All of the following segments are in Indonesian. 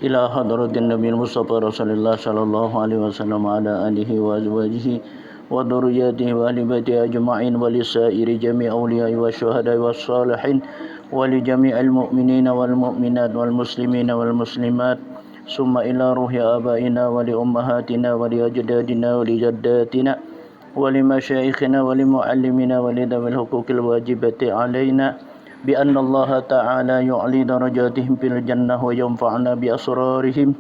إلى حضرة النبي المصطفى رسول الله صلى الله عليه وسلم وعلى آله وأزواجه وذرياته وأهل بيته أجمعين ولسائر جميع أولياء والشهداء والصالحين ولجميع المؤمنين والمؤمنات والمسلمين والمسلمات ثم إلى روح آبائنا ولأمهاتنا ولأجدادنا ولجداتنا ولمشايخنا ولمعلمنا ولذوي الحقوق الواجبة علينا بأن الله تعالى يعلي درجاتهم في الجنة وينفعنا بأسرارهم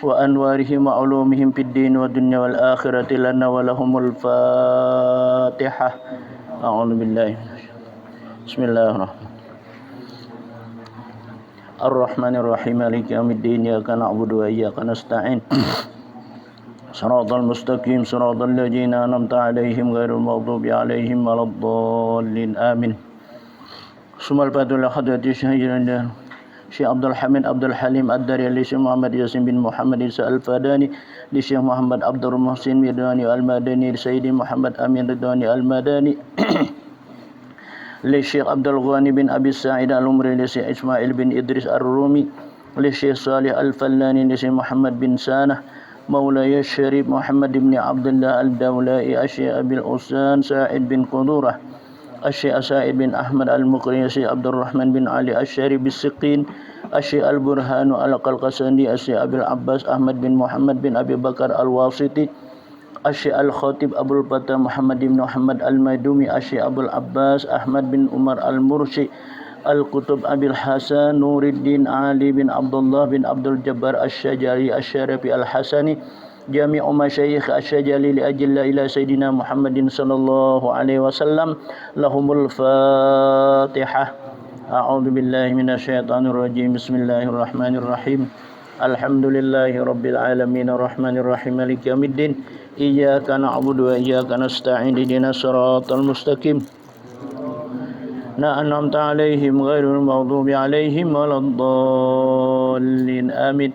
وأنوارهم وعلومهم في الدين والدنيا والآخرة لنا ولهم الفاتحة. أعوذ بالله بسم الله الرحمن الرحيم مالك يوم الدين إياك نعبد وإياك نستعين صراط المستقيم صراط الذين أنعمت عليهم غير المغضوب عليهم ولا الضالين آمين. ثم الفاتحة لحضرة Syekh Abdul Hamid Abdul Halim Ad-Dari Syekh Muhammad Yasin bin Muhammad Isa Al-Fadani Syekh Muhammad Abdul Muhsin Ridwani Al-Madani Sayyidi Muhammad Amin Ridwani Al-Madani Syekh Abdul Ghani bin Abi Sa'id Al-Umri Syekh Ismail bin Idris Ar-Rumi Syekh Salih Al-Fallani Syekh Muhammad bin Sanah Maulaya Syarif Muhammad bin Abdullah Al-Dawlai Syekh Abil Usan Sa'id bin Qudurah Syekh Sa'id bin Ahmad Al-Muqri Syekh Abdul Rahman bin Ali Asy-Syarif Bis-Siqin Syekh Al-Burhanu Al-Qalqasani Syekh Abil Abbas Ahmad bin Muhammad bin Abi Bakar Al-Wasiti Syekh Al-Khatib Abdul Fattah Muhammad bin Muhammad Al-Madumi Syekh Abdul Abbas Ahmad bin Umar Al-Mursi Al-Qutub Abil Hasan Nuruddin Ali bin Abdullah bin Abdul Jabbar Asy-Syajari Asy-Syarafi Al-Hasani Jami'u masyayikh asy-syajali li ajilla ila sayyidina Muhammadin sallallahu alaihi wasallam lahumul fatihah. A'udzu billahi minasyaitonir rajim. Bismillahirrahmanirrahim. Alhamdulillahi rabbil alamin arrahmanir rahim maliki yaumiddin. Iyyaka na'budu wa iyyaka nasta'in ihdinas siratal mustaqim. An'amta 'alaihim ghairil maghdubi 'alaihim waladdallin. Amin.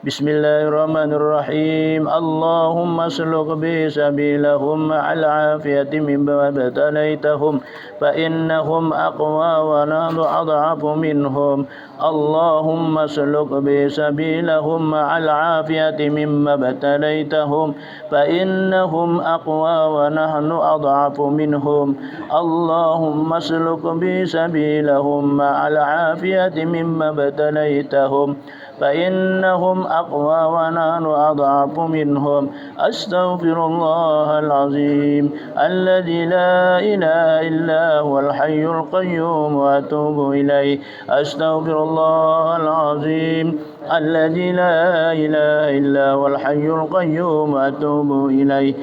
Bismillahirrahmanirrahim. Allahumma sluk bi sabilahum ma'al afiyati mimma batalaitahum fa innahum aqwa wa nahnu adhafu minhum. Allahumma sluk bi sabilahum ma'al afiyati mimma batalaitahum fa innahum aqwa wa nahnu adhafu minhum. Allahumma sluk bi sabilahum ma'al afiyati mimma batalaitahum فإنهم أقوى ونحن أضعف منهم. أستغفر الله العظيم الذي لا إله إلا هو الحي القيوم وأتوب إليه. أستغفر الله العظيم الذي لا إله إلا هو الحي القيوم وأتوب إليه.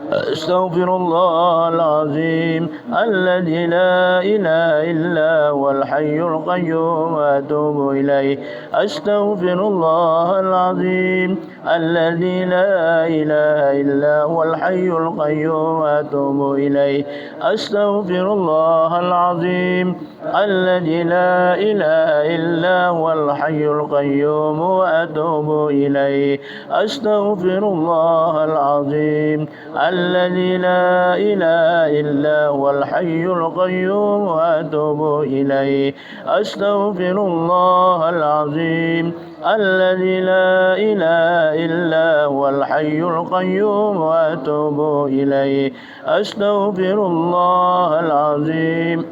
أستغفر الله العظيم الذي لا إله إلا هو الحي القيوم وأتوب إليه. أستغفر الله العظيم الذي لا إله إلا هو الحي القيوم وأتوب إليه. أستغفر الله العظيم الذي لا إله إلا هو الحي القيوم وأتوب إليه. أستغفر الله العظيم الذي لا إله إلا هو الحي القيوم وأتوب إليه. أستغفر الله العظيم الذي لا إله إلا هو الحي القيوم وأتوب إليه. أستغفر الله العظيم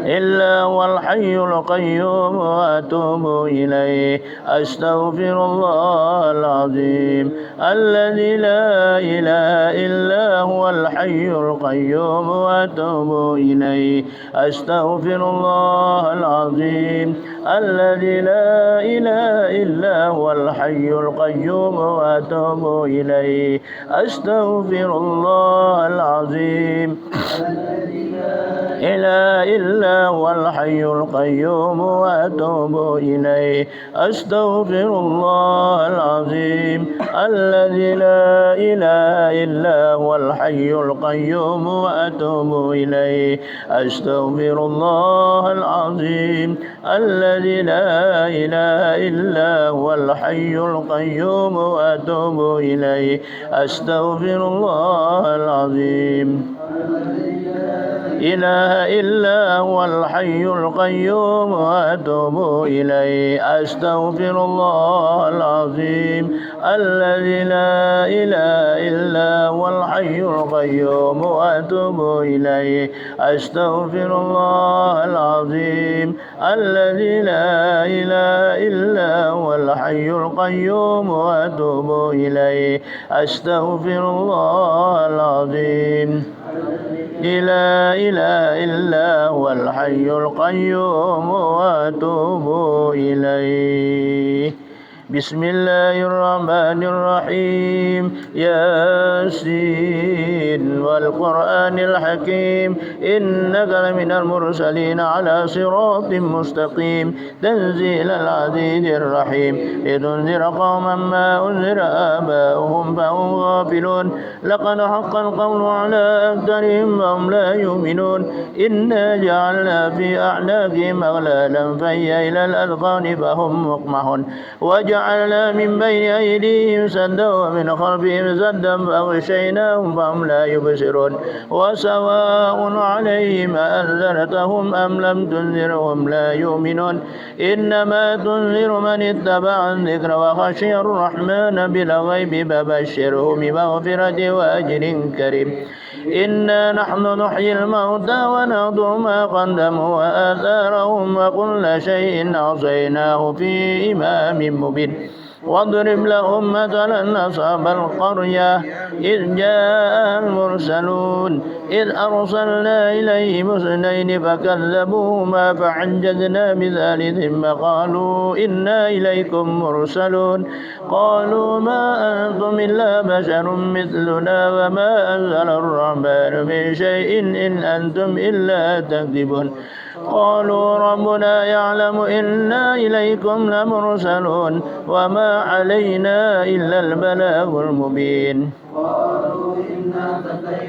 إلا هو الحي القيوم وأتوب إليه. أستغفر الله العظيم الذي لا إله إلا هو الحي القيوم وأتوب إليه. أستغفر الله العظيم الذي لا إله إلا هو الحي القيوم وأتوب إليه. أستغفر الله العظيم إله إلا هو الحي القيوم وأتوب إليه. أستغفر الله العظيم الذي لا إله إلا هو الحي القيوم وأتوب إليه. أستغفر الله العظيم الذي لا إله إلا هو الحي القيوم وأتوب إليه. أستغفر الله العظيم إله إلا هو الحي القيوم وأتوب إليه أستغفر الله العظيم الذي لا إله إلا هو الحي القيوم وأتوب إليه أستغفر الله العظيم الذي لا إله إلا هو الحي القيوم وأتوب إليه أستغفر الله العظيم لا إله إلا هو الحي القيوم وأتوب إليه بسم الله الرحمن الرحيم ياسين والقرآن الحكيم إنك لمن المرسلين على صراط مستقيم تنزيل العزيز الرحيم لتنذر قوما ما أنذر آباؤهم فهم غافلون لقد حق القول على أكثرهم وهم لا يؤمنون إنا جعلنا في أعناقهم أغلالا فهي إلى الأذقان فهم مقمحون وجعلنا من بين أيديهم سدا ومن خلفهم سدا فأغشيناهم فهم لا يبصرون وسواء عليهم أنذرتهم أم لم تنذرهم لا يؤمنون إنما تنذر من اتبع الذكر وخشي الرحمن بالغيب فبشره بمغفرة وأجر كريم إنا نحن نحيي الموتى ونكتب ما قدموا وآثارهم وكل شيء أحصيناه في إمام مبين واضرب لهم مثلا أصحاب القرية إذ جاء المرسلون إذ أرسلنا إليهم اثنين فكذبوهما فعجزنا بثالث فقالوا إنا إليكم مرسلون قالوا ما أنتم إلا بشر مثلنا وما أنزل الرحمن من شيء إن أنتم إلا تكذبون قالوا ربنا يعلم إنا إليكم لمرسلون وما علينا إلا البلاغ المبين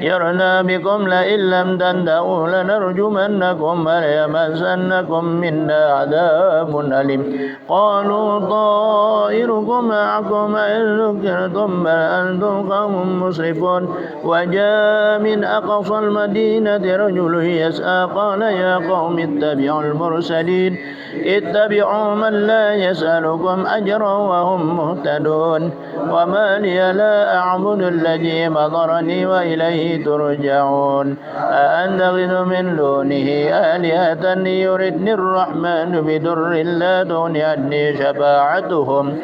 يرنا بكم لئن لم تنتهوا لنرجمنكم وليمسنكم منا عذاب أليم قالوا طائركم معكم إن ذكرتم بل أنتم قوم مسرفون وجاء من أقصى المدينة رجل يسعى قال يا قوم اتبعوا المرسلين اتبعوا من لا يسألكم أجرا وهم مهتدون وما لي لا أعبد الذي فطرني وإليه ترجعون أأتخذ من دونه آلهة يردني الرحمن بضر لا تغن عني شفاعتهم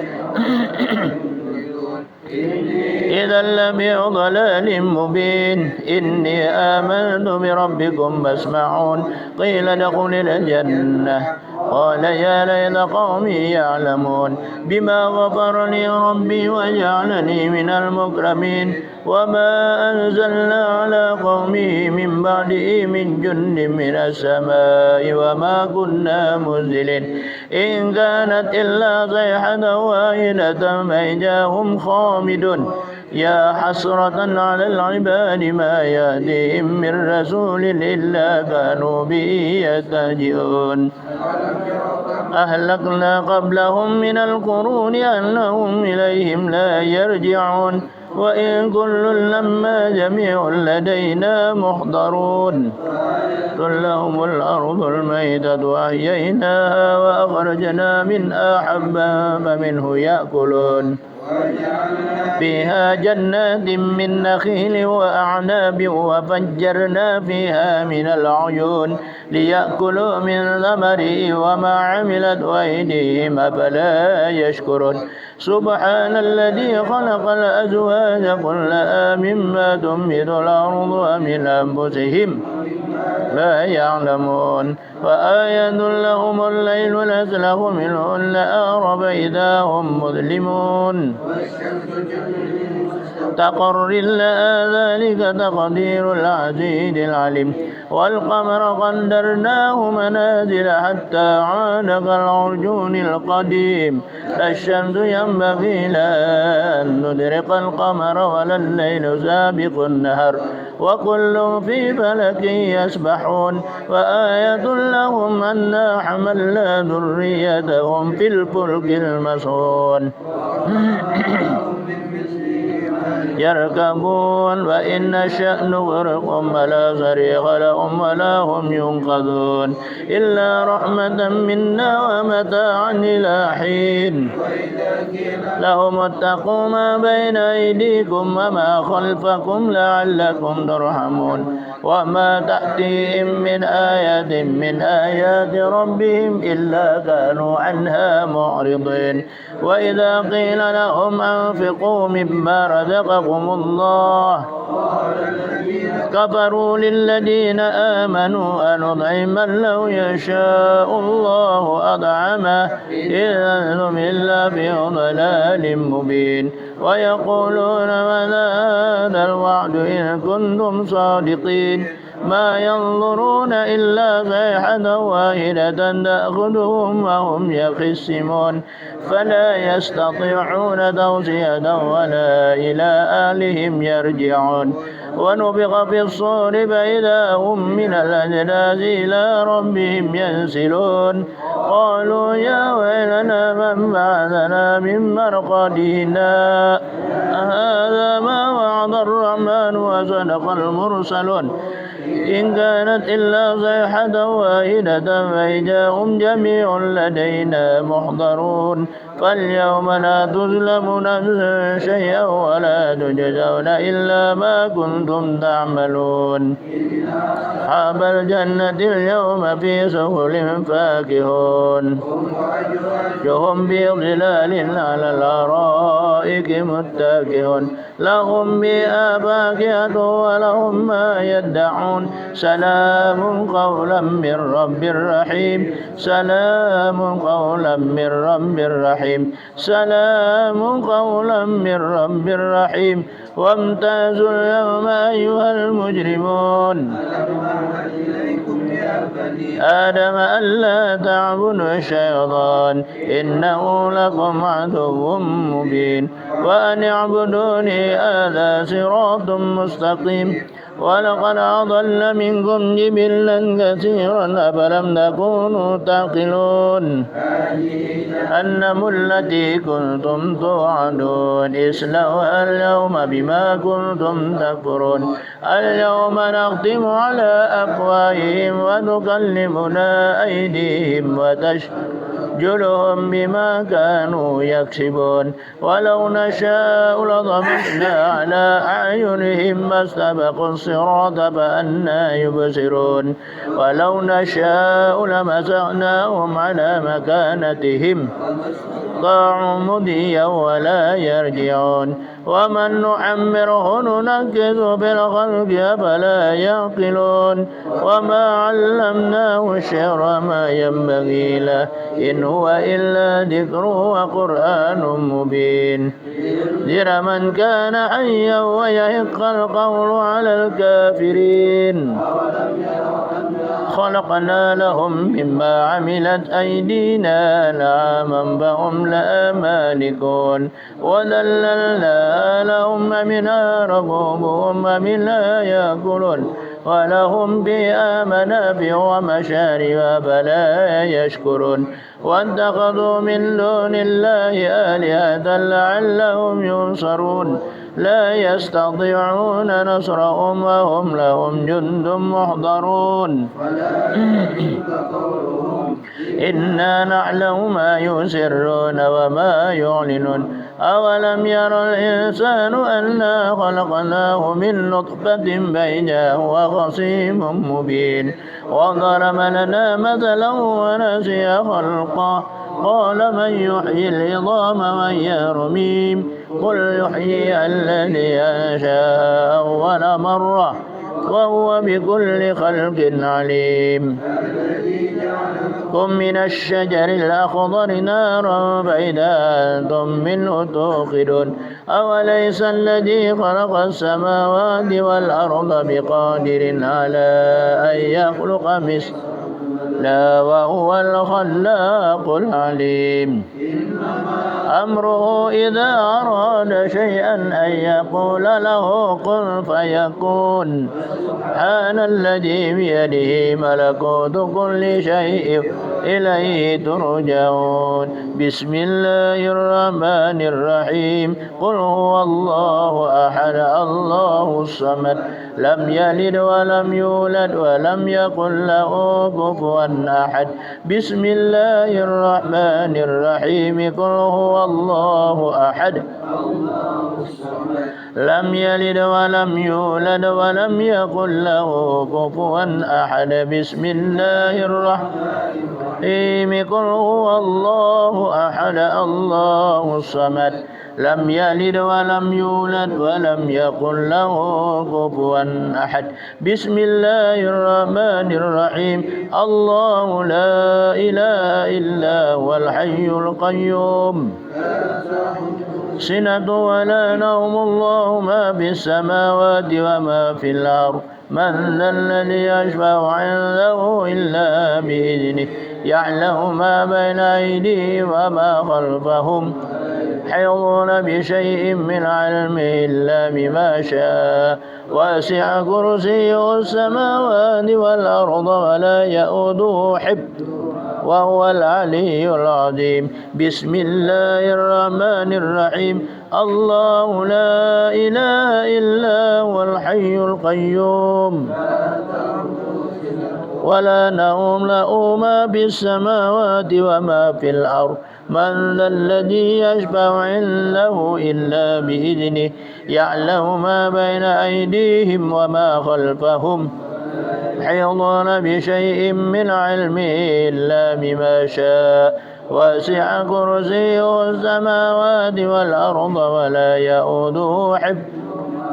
إذا لفي ضلال مبين إني آمنت بربكم فاسمعون قيل ادخل الجنة قال يا ليت قومي يعلمون بما غفر لي ربي وجعلني من المكرمين وما أنزلنا على قومه من بعده من جند من السماء وما كنا منزلين إن كانت إلا صيحة واحدة فإذا هم خامدون يا حسرة على العباد ما يأتيهم من رسول إلا كانوا به يستهزئون أهلكنا قبلهم من القرون أنهم إليهم لا يرجعون وإن كل لما جميع لدينا محضرون لهم الأرض الميتة وأحييناها وأخرجنا منها حبا فمنه يأكلون فيها جنات من نخيل وأعناب وفجرنا فيها من العيون ليأكلوا من ثمره وما عملت أيديهم أفلا يشكرون سبحان الذي خلق الأزواج كلها مما تنبت الأرض ومن أنفسهم لا يعلمون وآية لهم الليل نسلخ منه النهار فإذا هم مظلمون تقر لها ذلك تقدير العزيز العليم والقمر قدرناه منازل حتى عاد كالعرجون القديم لا الشمس ينبغي لها أن تدرك القمر ولا الليل سابق النهر وكل في فلك يسبحون وآية لهم أنا حملنا ذريتهم في الفلك المشحون يركبون وإن نشأ نغرقهم فلا صريخ لهم ولا هم ينقذون إلا رحمة منا ومتاعا إلى حين لهم اتقوا ما بين أيديكم وما خلفكم لعلكم ترحمون وما تأتيهم من آية من آيات ربهم إلا كانوا عنها معرضين وإذا قيل لهم أنفقوا مما رزقكم الله كفروا للذين آمنوا أنطعم من لو يشاء الله أطعمه إن أنتم إلا في ضلال مبين ويقولون متى هذا الوعد إن كنتم صادقين ما ينظرون إلا صيحة واحدة تأخذهم وهم يخصمون فلا يستطيعون توصية ولا إلى أهلهم يرجعون ونفخ في الصور فإذا هم من الأجداث إلى ربهم ينسلون قالوا يا ويلنا من بعثنا من مرقدنا هذا ما وعد الرحمن وصدق المرسلون إن كانت إلا صيحة واحدة فإذا هم جميع لدينا محضرون فاليوم لا تظلم نفس شيئا ولا تجزون إلا ما كنتم تعملون أصحاب الجنة اليوم في سهل فاكهون وهم بظلال على الأرائك متكئون لهم بها فاكهة ولهم ما يدعون سلام قولا من رب رحيم سلام قولا من رب رحيم سلام قولا من رب رحيم وامتازوا اليوم أيها المجرمون آدم ألا تعبدوا الشيطان إنه لكم عدو مبين وأن اعبدوني هذا صراط مستقيم ولقد أضل منكم جبلا كثيرا أفلم تكونوا تعقلون النمل التي كنتم توعدون اصلوها اليوم بما كنتم تكفرون اليوم نختم على أفواههم وتكلمنا أيديهم وتشجلهم بما كانوا يكسبون ولو نشاء لطمسنا على أعينهم فاستبقوا الصراط فأنى يبصرون ولو نشاء لمسخناهم على مكانتهم ضاعوا مضيا ولا يرجعون ومن نعمره ننكث في الخلق أفلا يعقلون وما علمناه الشعر ما ينبغي له إن هو إلا ذكر وقرآن مبين ذر من كان حيا ويحق القول على الكافرين خلقنا لهم مما عملت أيدينا نعاما فهم لها مالكون وذللنا لهم منها ركوبهم ومنها يأكلون ولهم بها منافع ومشارب فلا يشكرون واتخذوا من دون الله آلهة لعلهم ينصرون لا يستطيعون نصرهم وهم لهم جند محضرون إنا نعلم ما يسرون وما يعلنون أولم ير الإنسان أنا خلقناه من نطفة بيناه وخصيم مبين وضرب لنا مثلا ونسي خلقه قال من يحيي العظام وهي رميم قل يحيي الذي أنشأ أول مرة وهو بكل خلق عليم كن من الشجر الأخضر نارا فإذا أنتم منه توقدون أوليس الذي خلق السماوات والأرض بقادر على أن يخلق مثل لا وهو الخلاق العليم أمره إذا أراد شيئا أن يقول له كن فيكون سبحان الذي بيده ملكوت كل شيء إليه ترجعون بسم الله الرحمن الرحيم قل هو الله أحد الله الصمد لم يلد ولم يولد ولم يكن له كفوا أحد بسم الله الرحمن الرحيم قل هو الله أحد لم يلد ولم يولد ولم يكن له كفوا أحد بسم الله الرحيم قل هو الله أحد الله الصمد لم يلد ولم يولد ولم يكن له كفوا أحد بسم الله الرحمن الرحيم الله لا إله إلا هو الحي القيوم سنة ولا نوم الله ما في السماوات وما في الأرض من ذا الذي يشفع عنده إلا بإذنه يعلم ما بين أيديهم وما خلفهم يحيطون بشيء من علمه إلا بما شاء وسع كرسيه السماوات والأرض ولا يؤوده حفظهما وهو العلي العظيم بسم الله الرحمن الرحيم الله لا إله إلا هو الحي القيوم ولا نوم له ما في السماوات وما في الأرض من ذا الذي يشفع عنده إلا بإذنه يعلم ما بين أيديهم وما خلفهم يحيطون بشيء من علمه إلا بما شاء وسع كرسيه السماوات والأرض ولا يؤوده حفظهما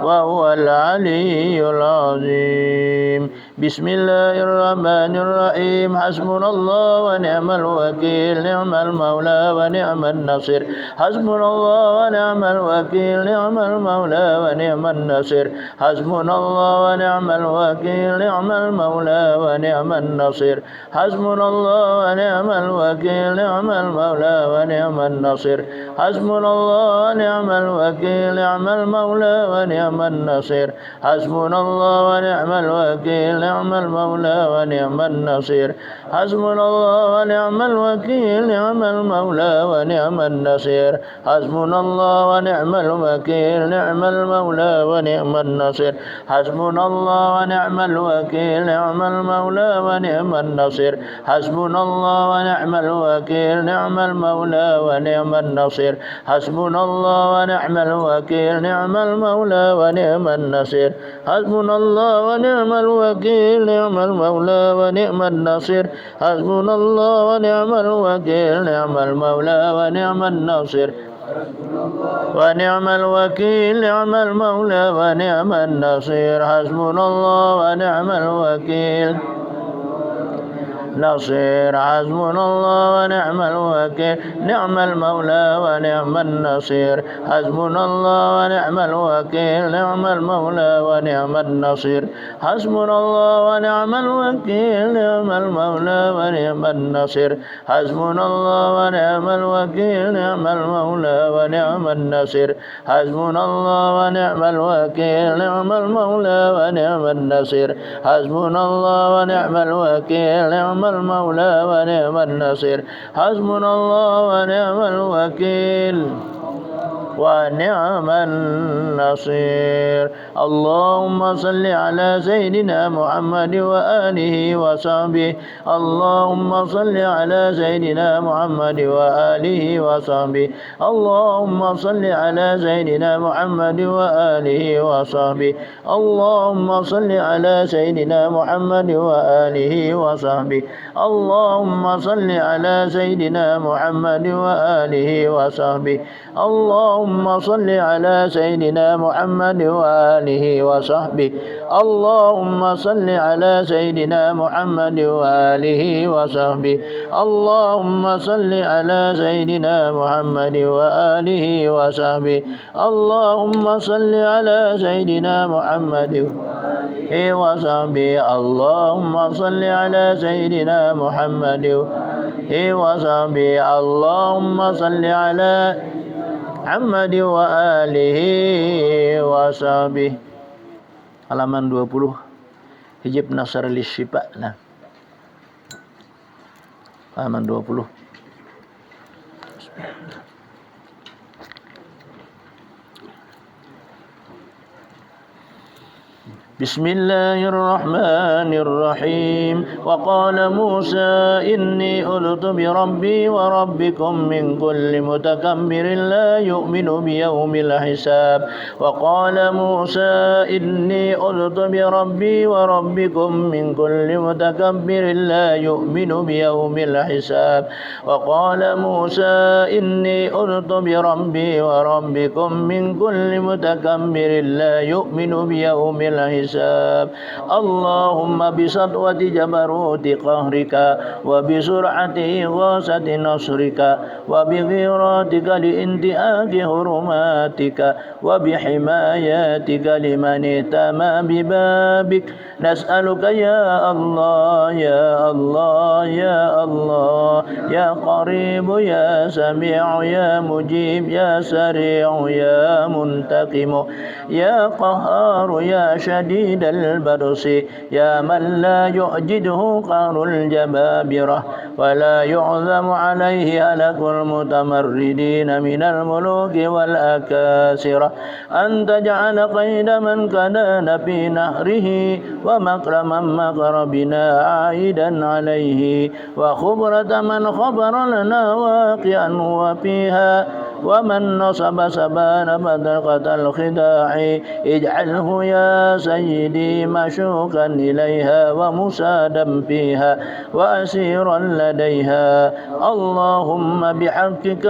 وهو العلي العظيم بسم الله الرحمن الرحيم حسبنا الله ونعم الوكيل نعم المولى ونعم النصير حسبنا الله ونعم الوكيل نعم المولى ونعم النصير حسبنا الله ونعم الوكيل نعم المولى ونعم النصير حسبنا الله ونعم الوكيل نعم المولى ونعم النصير حسبنا الله ونعم الوكيل نعم المولى ونعم النصير حسبنا الله ونعم الوكيل نعم المولى ونعم النصير حسبنا الله ونعم الوكيل نعم المولى ونعم النصير حسبنا الله ونعم الوكيل نعم المولى ونعم النصير حسبنا الله ونعم الوكيل نعم المولى ونعم النصير حسبنا الله ونعم الوكيل نعم المولى ونعم النصير حسبنا الله ونعم الوكيل نعم المولى ونعم النصير حسبنا الله ونعم الوكيل نعم المولى ونعم النصير حسبنا الله ونعم الوكيل نعم المولى ونعم النصير ونعم الوكيل نعم المولى ونعم النصير حسبنا الله ونعم الوكيل نصير حسبنا الله ونعم الوكيل نعم المولى ونعم النصير حسبنا الله ونعم الوكيل نعم المولى ونعم النصير حسبنا الله ونعم الوكيل نعم المولى ونعم النصير حسبنا الله ونعم الوكيل نعم المولى ونعم النصير حسبنا الله ونعم الوكيل نعم المولى ونعم النصير حسبنا الله ونعم الوكيل نعم المولى ونعم النصير حسبنا الله ونعم الوكيل ونعم النصير اللهم صل على سيدنا محمد وآله وصحبه اللهم صل على سيدنا محمد وآله وصحبه اللهم صل على سيدنا محمد وآله وصحبه اللهم صل على سيدنا محمد وآله وصحبه اللهم صل على سيدنا محمد وآله وصحبه اللهم صل على سيدنا محمد وآله وصحبه اللهم صل على سيدنا محمد وآله وصحبه اللهم صل على سيدنا محمد وآله وصحبه اللهم صل على سيدنا محمد وصحبه اللهم صل على سيدنا محمد وصحبه اللهم صل على محمد وآله وصحبه. Halaman 20 Hijab Nasar Lishifa. Nah, halaman 20. بسم الله الرحمن الرحيم. وقال موسى إني أذت بربي وربكم من كل متكبر لا يؤمن بيوم الحساب. وقال موسى إني أذت بربي وربكم من كل متكبر لا يؤمن بيوم الحساب. وقال موسى إني أذت بربي وربكم من كل متكبر لا يؤمن بيوم الحساب. اللهم بسطوة جبروت قهرك وبسرعة غاصة نصرك وبغيراتك لانتهاك حرماتك وبحماياتك لمن اهتمى ببابك نسألك يا الله يا الله يا الله يا قريب يا سميع يا مجيب يا سريع يا منتقم يا قهار يا شديد البرص يا من لا يعجده قهر الجبابرة ولا يعظم عليه هلك المتمردين من الملوك والأكاسرة أن تجعل قيد من كان في نهره ومكر من مكر بنا عائدا عليه وخبرة من خبر لنا واقعا وفيها ومن نصب سبان بدقة الخداع اجعله يا سيدي مشوقا إليها ومسادا فيها وأسيرا لديها اللهم بحقك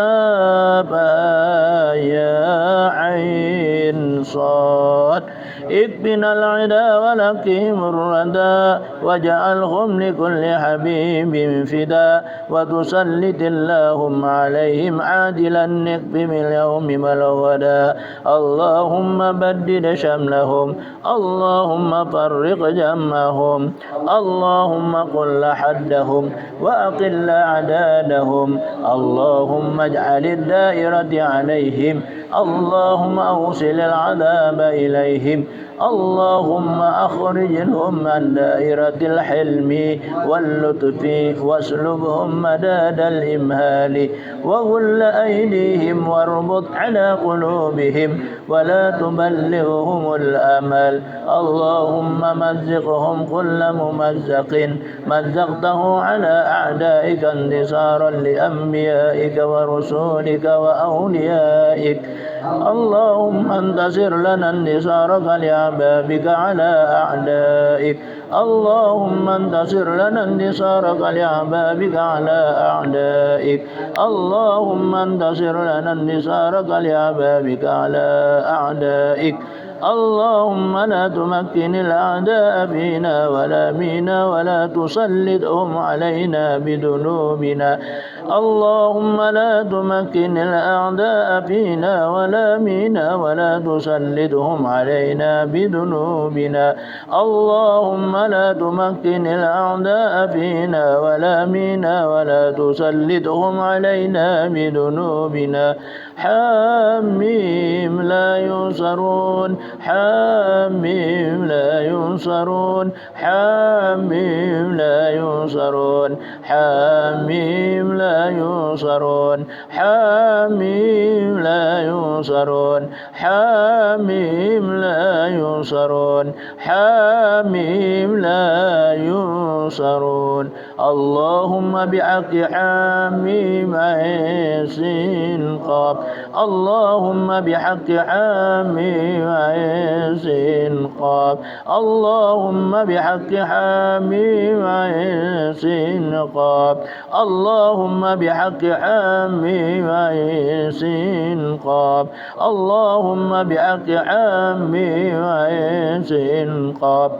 يا عين صاد اكفنا العدا ولقهم الردى واجعلهم لكل حبيب فدا وتسلط اللهم عليهم عاجلا نقم اليوم والغدا اللهم بدد شملهم اللهم فرق جمعهم اللهم قل حدهم وأقل عدادهم اللهم اجعل الدائرة عليهم اللهم أوصل العذاب إليهم اللهم أخرجهم عن دائرة الحلم واللطف واسلبهم مداد الإمهال وغل أيديهم واربط على قلوبهم ولا تبلغهم الأمل اللهم مزقهم كل ممزق مزقته على أعدائك انتصارا لأنبيائك ورسولك وأوليائك اللهم انتصر لنا انتصارك لأحبابك على أعدائك اللهم انتصر لنا انتصارك لأحبابك على أعدائك اللهم انتصر لنا انتصارك لأحبابك على أعدائك اللهم لا تمكن الأعداء فينا ولا منا ولا تسلطهم علينا بذنوبنا اللهم لا تمكن الأعداء فينا ولا منا ولا تسلطهم علينا بذنوبنا اللهم لا تمكن الأعداء فينا ولا منا ولا تسلطهم علينا بذنوبنا حميم لا ينصرون حميم لا ينصرون حميم لا ينصرون حميم لا ينصرون حميم لا ينصرون حميم لا ينصرون حميم لا ينصرون اللهم بحق حميم عين قاف اللهم بحق حميم عين قاف اللهم بحق حميم عين قاف اللهم بحق حميم عين قاف اللهم بحق حميم عين قاف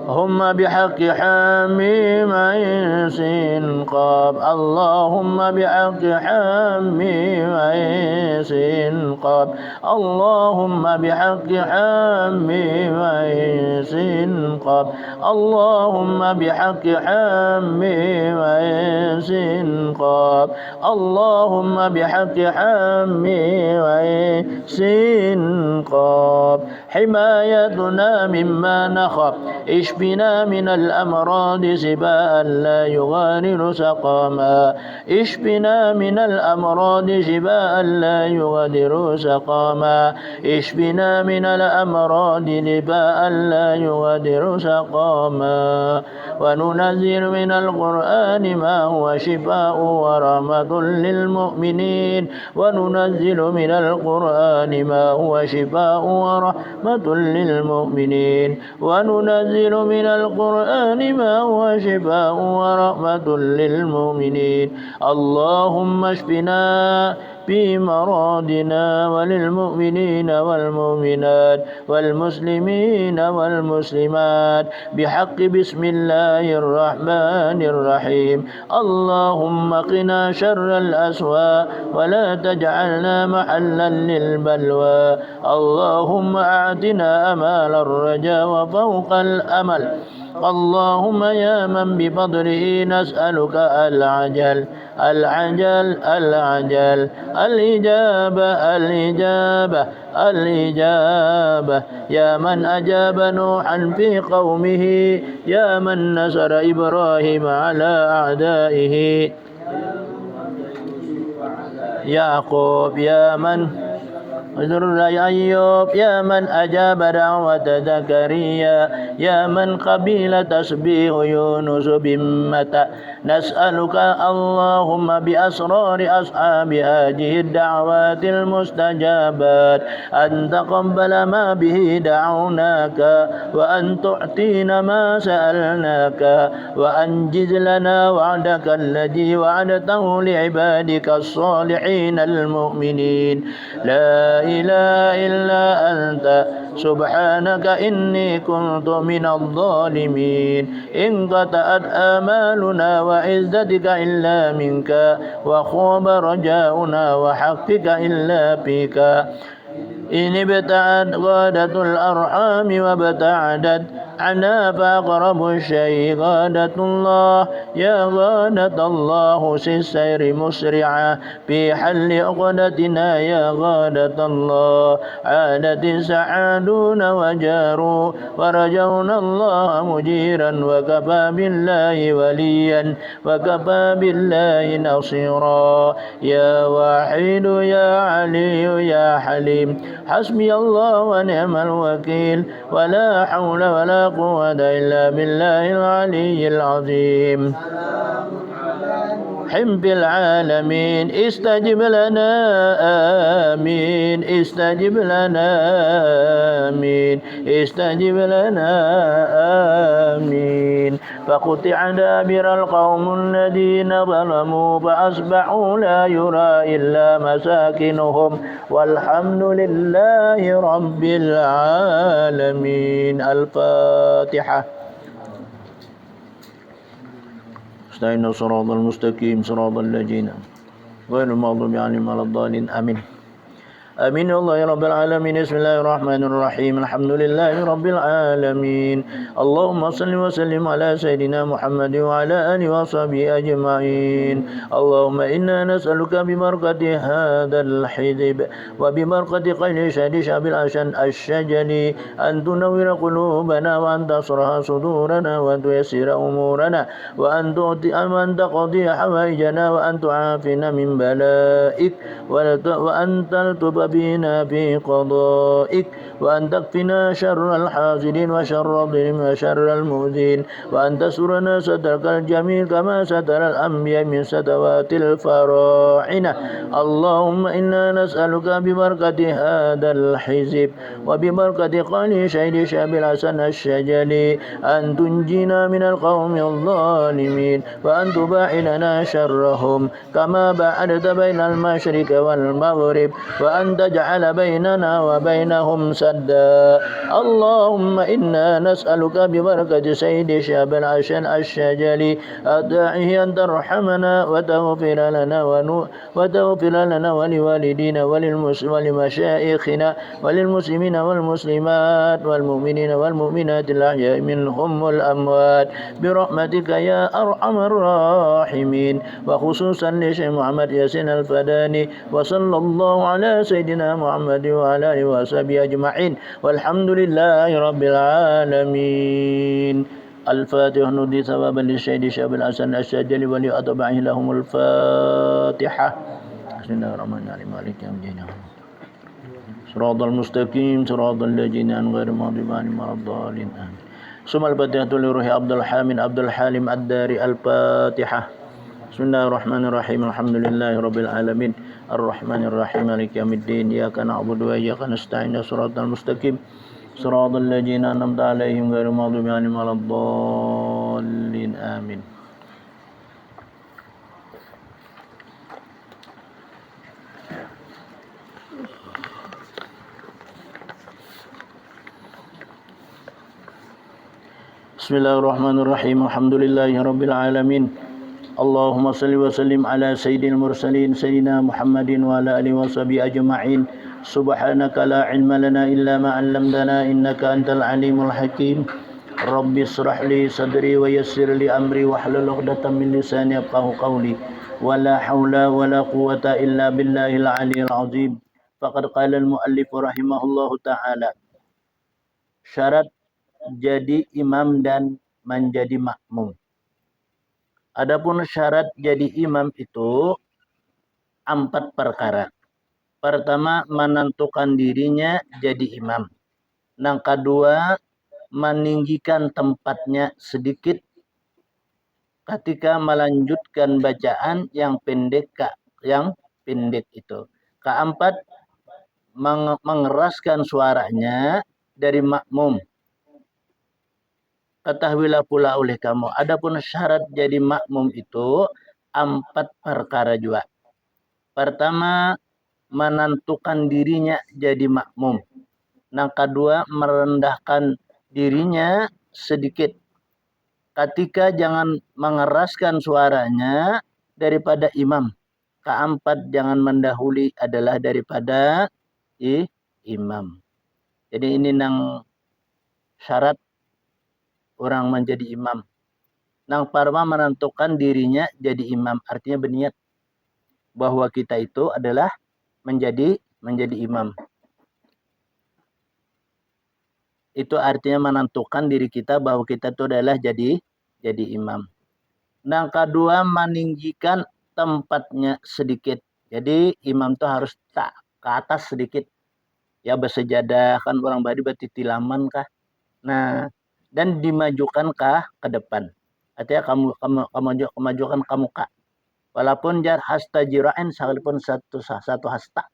هم بحق حميم عين سين قاب اللهم بحق حميم عين سين قاب اللهم بحق حميم عين سين قاب اللهم بحق حميم عين سين قاب اللهم بحق حميم عين سين قاب حمايتنا مما نخاف اشفنا من الأمراض شفاء لا يغادر سقاما اشفنا من الأمراض شفاء لا يغادر سقاما اشفنا من الأمراض شفاء لا يغادر سقاما وننزل من القرآن ما هو شفاء ورحمة للمؤمنين وننزل من القرآن ما هو شفاء ورحمة للمؤمنين وننزل من القرآن ما هو شفاء ورحمة للمؤمنين اللهم اشفنا في مرادنا وللمؤمنين والمؤمنات والمسلمين والمسلمات بحق بسم الله الرحمن الرحيم اللهم قنا شر الأسواء ولا تجعلنا محلا للبلوى اللهم أعطنا أمال الرجاء وفوق الأمل اللهم يا من بفضله نسألك العجل العجل العجل الإجابة الإجابة الإجابة يا من أجاب نوحا في قومه يا من نصر إبراهيم على أعدائه يعقوب يا من ذرية أيوب يا من أجاب دعوة زكريا يا من قبيل تسبيح يونس بمتى نسألك اللهم بأسرار أصحاب هذه الدعوات المستجابات أن تقبل ما به دعوناك وأن تعطينا ما سألناك وأنجز لنا وعدك الذي وعدته لعبادك الصالحين المؤمنين لا إله إلا أنت سبحانك إني كنت من الظالمين انقطعت آمالنا وعزتك إلا منك وخاب رجاؤنا وحقك إلا فيك إن ابتعد غادة الأرحام وابتعدت عنا فأقرب الشيء غادة الله يا غادة الله السير مسرعة في حل عقدتنا يا غادة الله عادت السعادون وجاروا ورجونا الله مجيرا وكفى بالله وليا وكفى بالله نصيرا يا واحد يا علي يا حليم حسبي الله ونعم الوكيل ولا حول ولا قوة إلا بالله العلي العظيم حب العالمين استجب لنا آمين استجب لنا آمين استجب لنا آمين فقطع دابر القوم الذين ظلموا فأصبحوا لا يرى إلا مساكنهم والحمد لله رب العالمين الفاتحة استعين الصراط المستقيم صراط الذين غير المغضوب عليهم ولا الضالين آمين آمين الله يا رب العالمين بسم الله الرحمن الرحيم الحمد لله رب العالمين اللهم صل وسلم على سيدنا محمد وعلى آله وصحبه أجمعين اللهم إنا نسألك ببركة هذا الحزب وببركة قيل شهد شعب العشان الشجلي أن تنور قلوبنا وأن تصرح صدورنا وأن تيسر أمورنا وأن تقضي حوائجنا وأن تعافنا من بلائك وأن تلطف بنا في قضائك وأن تكفنا شر الحاسدين وشر الظلم وشر المؤذين وأن تسرنا سترك الجميل كما ستر الأنبياء من ستوات الفراعنة اللهم إنا نسألك ببركة هذا الحزب وببركة قال شهيد شعب الحسن الشجلي أن تنجينا من القوم الظالمين وأن تباعدنا شرهم كما باعدت بين المشرق والمغرب وأن أن تجعل بيننا وبينهم سدا. اللهم إنا نسألك ببركة سيد شاب العشر الشجلي الداعي أن ترحمنا وتغفر لنا ولوالدينا ولمشايخنا وللمسلمين والمسلمات والمؤمنين والمؤمنات الأحياء منهم والأموات برحمتك يا أرحم الراحمين. وخصوصا لشيخ محمد ياسين الفداني. وصلى الله على سيدنا محمد وعلى آله وصحبه أجمعين والحمد لله رب العالمين. الفاتحة ندي ثوابا للشهيد شاب الحسن الشاذلي ولأتباعه لهم الفاتحة. بسم الله الرحمن الرحيم مالك يوم الدين صراط المستقيم صراط الذين أنعمت غير المغضوب عليهم ولا الضالين آمين. ثم الفاتحة لروح عبد الحامد عبد الحليم الداري الفاتحة. بسم الله الرحمن الرحيم الحمد لله رب العالمين الرحمن الرحيم مالك يوم الدين إياك نعبد وإياك نستعين صراط المستقيم صراط الذين أنعمت عليهم غير المغضوب عليهم ولا الضالين آمين. بسم الله الرحمن الرحيم الحمد لله رب العالمين اللهم صل وسلم على سيد المرسلين سيدنا محمد وعلى آله وصحبه أجمعين. سبحانك لا علم لنا إلا ما علمتنا إنك أنت العليم الحكيم. رب اشرح لي صدري ويسر لي أمري واحلل عقدة من لساني يفقهوا قولي ولا حول ولا قوة إلا بالله العلي العظيم. فقد قال المؤلف رحمه الله تعالى syarat jadi imam dan menjadi makmum. Adapun syarat jadi imam itu 4 perkara. Pertama, menentukan dirinya jadi imam. Yang kedua, meninggikan tempatnya sedikit ketika melanjutkan bacaan yang pendek itu. Keempat, mengeraskan suaranya dari makmum. Ketahuilah pula oleh kamu, adapun syarat jadi makmum itu 4 perkara juga. Pertama, menentukan dirinya jadi makmum. Yang kedua, merendahkan dirinya sedikit. Ketika jangan mengeraskan suaranya daripada imam. Keempat, jangan mendahului adalah daripada imam. Jadi ini nang syarat orang menjadi imam. Yang pertama menentukan dirinya jadi imam. Artinya berniat bahwa kita itu adalah menjadi imam. Itu artinya menentukan diri kita bahwa kita itu adalah jadi imam. Yang kedua, meninggikan tempatnya sedikit. Jadi imam itu harus tak ke atas sedikit. Ya bersejadah kan orang badi bertitilaman kah. Nah, dan dimajukan kah ke depan. Artinya kamu majukan ke muka. Walaupun jar hasta jirain sekalipun satu hasta.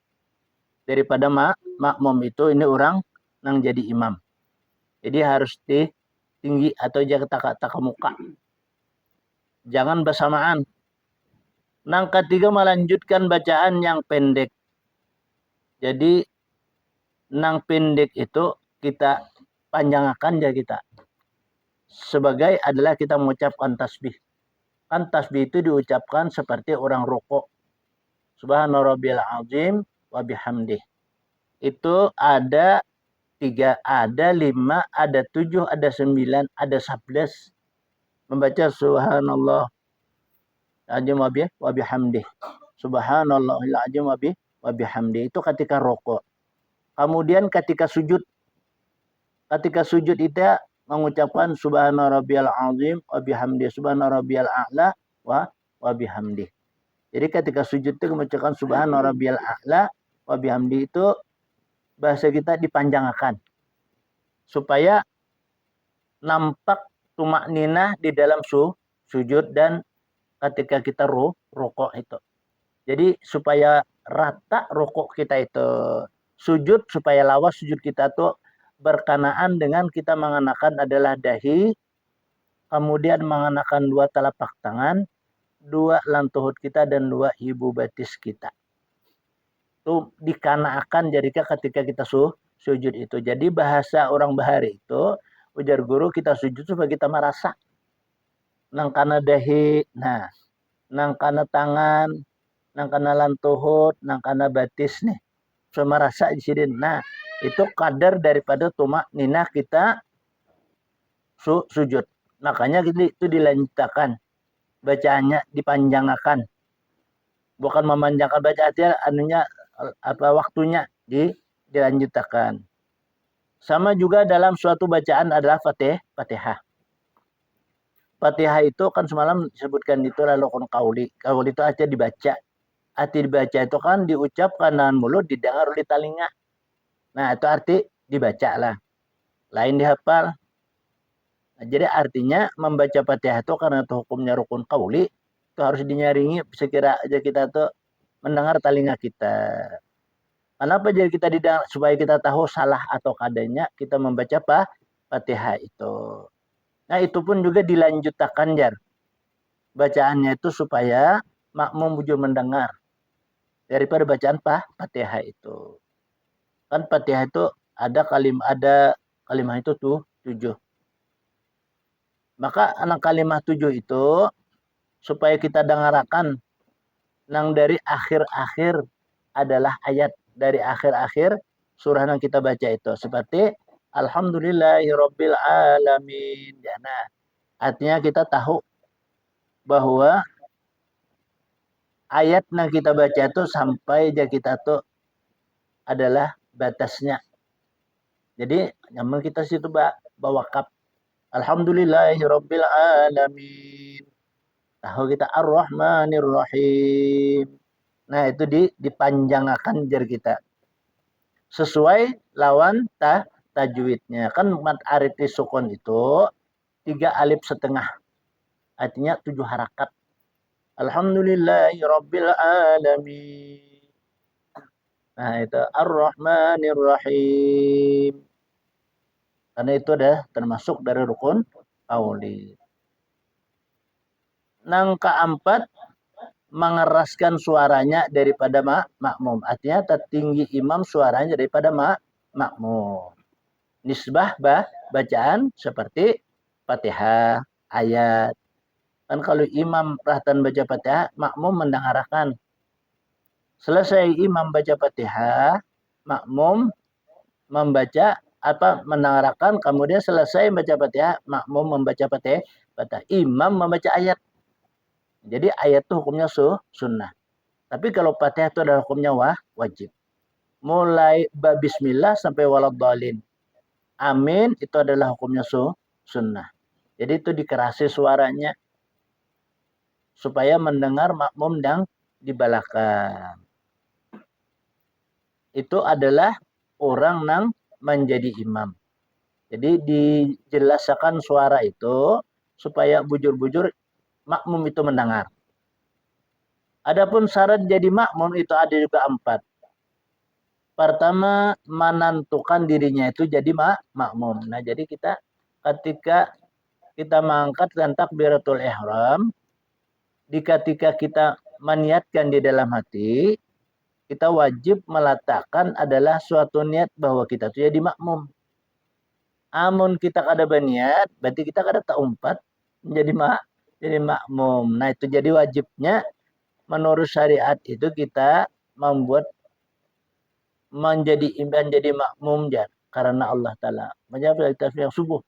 Daripada makmum itu ini orang yang jadi imam. Jadi harus tinggi atau kata ke muka. Jangan bersamaan. Yang ketiga, melanjutkan bacaan yang pendek. Jadi yang pendek itu kita panjangkan ya kita. Sebagai adalah kita mengucapkan tasbih. Kan tasbih itu diucapkan seperti orang rukuk. Subhana rabbiyal azim wa bihamdih. Itu ada 3, ada 5, ada 7, ada 9, ada 11. Membaca subhanallah azim wa bihamdih. Subhanallahil azim wa bihamdih. Itu ketika rukuk. Kemudian ketika sujud. Ketika sujud itu mengucapkan subhana rabbiyal azim wa bihamdih. Subhana rabbiyal a'la wa bihamdih. Jadi ketika sujud itu mengucapkan subhana rabbiyal a'la wa bihamdih itu bahasa kita dipanjangkan. Supaya nampak tumak ninah di dalam sujud dan ketika kita rukuk itu. Jadi supaya rata rukuk kita itu. Sujud supaya lawas sujud kita itu berkenaan dengan kita mengenakan adalah dahi, kemudian mengenakan 2 telapak tangan, 2 lantuhut kita dan 2 ibu batis kita. itu dikanakan jadika ketika kita sujud itu. Jadi bahasa orang Bahari itu ujar guru kita sujud supaya kita merasa nang kana dahi, nah nang kana tangan, nang kana lantuhut, nang kana batis nih. So merasa di sini. Nah, itu kadar daripada tumak nina kita sujud. Makanya itu dilanjutkan. Bacaannya dipanjangkan. Bukan memanjangkan bacaannya anunya waktunya dilanjutkan. Sama juga dalam suatu bacaan adalah Fatihah. Fatihah itu kan semalam disebutkan itu lalu kauli. Kauli itu artinya dibaca. Arti dibaca itu kan diucapkan dengan mulut, didengar oleh telinga. Nah, itu arti dibaca lah. Lain dihafal. Nah, jadi artinya membaca Fatihah itu karena itu hukumnya rukun kauli, itu harus dinyaringi sekira aja kita tuh mendengar telinga kita. Kenapa jadi kita didengar supaya kita tahu salah atau kadanya kita membaca Fatihah itu. Nah, itu pun juga dilanjutkan jar. Bacaannya itu supaya makmum bujur mendengar daripada bacaan Fatihah itu. Kan Fatihah itu ada kalimat itu tuh 7. Maka anak kalimat 7 itu supaya kita dengarkan nang dari akhir-akhir adalah ayat dari akhir-akhir surah yang kita baca itu. Seperti Alhamdulillahirabbil alamin. Ya, nah, artinya kita tahu bahwa ayat yang kita baca itu sampai aja kita tuh adalah batasnya. Jadi nyaman kita situ bawa kap Alhamdulillahirabbil alamin. Tahu kita Ar-Rahmanir Rahim. Nah, itu dipanjangkan jar kita. Sesuai lawan tajwidnya. Kan mat ariti sukun itu 3 alif setengah. Artinya 7 harakat. Alhamdulillahirabbil alamin. Nah, itu Ar-Rahmanir Rahim. Karena itu adalah termasuk dari rukun qauli. Nang keempat, mengeraskan suaranya daripada makmum. Artinya tertinggi imam suaranya daripada makmum. Nisbah bacaan seperti Fatihah, ayat. Kan kalau imam perhatian baca Fatihah, makmum mendengarkan. Selesai imam baca Fatihah, makmum membaca mendengarkan, kemudian selesai baca Fatihah, makmum membaca Fatihah, imam membaca ayat. Jadi ayat itu hukumnya sunnah. Tapi kalau Fatihah itu adalah hukumnya wajib. Mulai bismillah sampai waladhdallin. Amin itu adalah hukumnya sunnah. Jadi itu dikerasi suaranya supaya mendengar makmum dan di belakang. Itu adalah orang yang menjadi imam. Jadi dijelaskan suara itu supaya bujur-bujur makmum itu mendengar. Adapun syarat jadi makmum itu ada juga 4. Pertama, menentukan dirinya itu jadi makmum. Nah, jadi kita ketika kita mengangkat takbiratul ihram, ketika kita meniatkan di dalam hati, kita wajib meletakkan adalah suatu niat bahwa kita itu jadi makmum. Amun kita kada berniat, berarti kita kada taumpat jadi makmum. Nah, itu jadi wajibnya menurut syariat itu kita membuat menjadi makmum karena Allah Ta'ala. Menjawab yang subuh.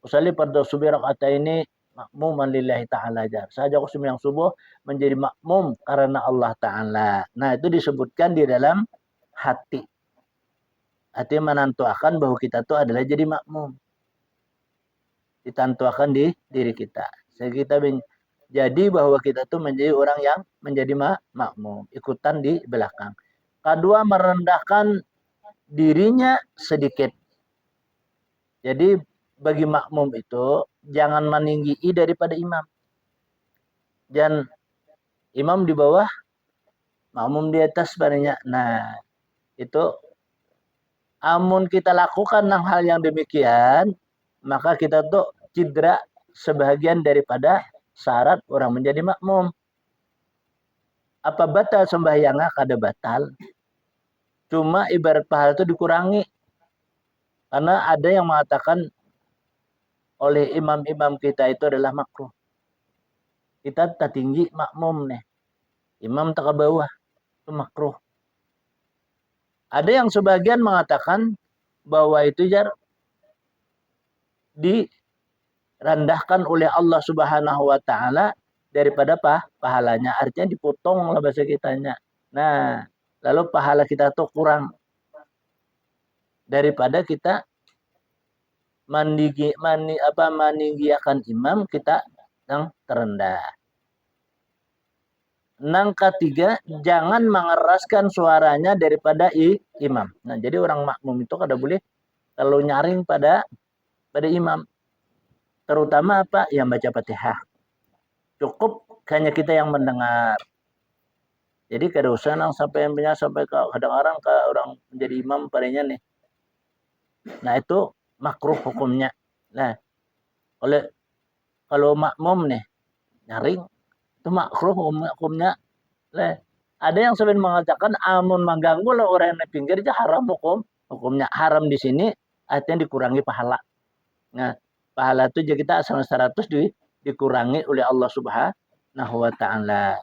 Usalli pada subuh rakaat ini makmuman lillahi ta'ala jar. Saja aku yang subuh menjadi makmum karena Allah Ta'ala. Nah, itu disebutkan di dalam hati. Hati menentukan bahwa kita itu adalah jadi makmum. Ditentukan di diri kita. Kita jadi bahwa kita itu menjadi orang yang menjadi makmum. Ikutan di belakang. Kedua, merendahkan dirinya sedikit. Jadi bagi makmum itu jangan meninggi daripada imam. Dan imam di bawah, makmum di atas sebenarnya. Nah, itu amun kita lakukan hal yang demikian, maka kita tuh cedera sebahagian daripada syarat orang menjadi makmum. Apa batal sembahyangnya? Kada batal. Cuma ibarat pahala itu dikurangi. Karena ada yang mengatakan oleh imam-imam kita itu adalah makruh. Kita tak tinggi makmum nih. Imam tak ke bawah. Itu makruh. Ada yang sebagian mengatakan bahwa itu jar direndahkan oleh Allah Subhanahu wa taala daripada pahalanya. Artinya dipotong lah bahasa kitanya. Nah, lalu pahala kita tuh kurang daripada kita meninggikan imam kita yang terendah. Yang ketiga, jangan mengeraskan suaranya daripada imam. Nah, jadi orang makmum itu kada boleh kalau nyaring pada imam. Terutama apa? Yang baca Fatihah. Cukup hanya kita yang mendengar. Jadi kada usah nang sampai ke kadang-kadang ke orang menjadi imam padanya nih. Nah, itu makruh hukumnya. Nah, oleh kalau makmum nih nyaring itu makruh hukumnya. Nah, ada yang sebenarnya mengatakan amun mengganggu lah orang yang di pinggir aja haram hukumnya. Haram di sini artinya dikurangi pahala. Nah, pahala itu jadi kita sama 100 dikurangi oleh Allah Subhanahu wa taala.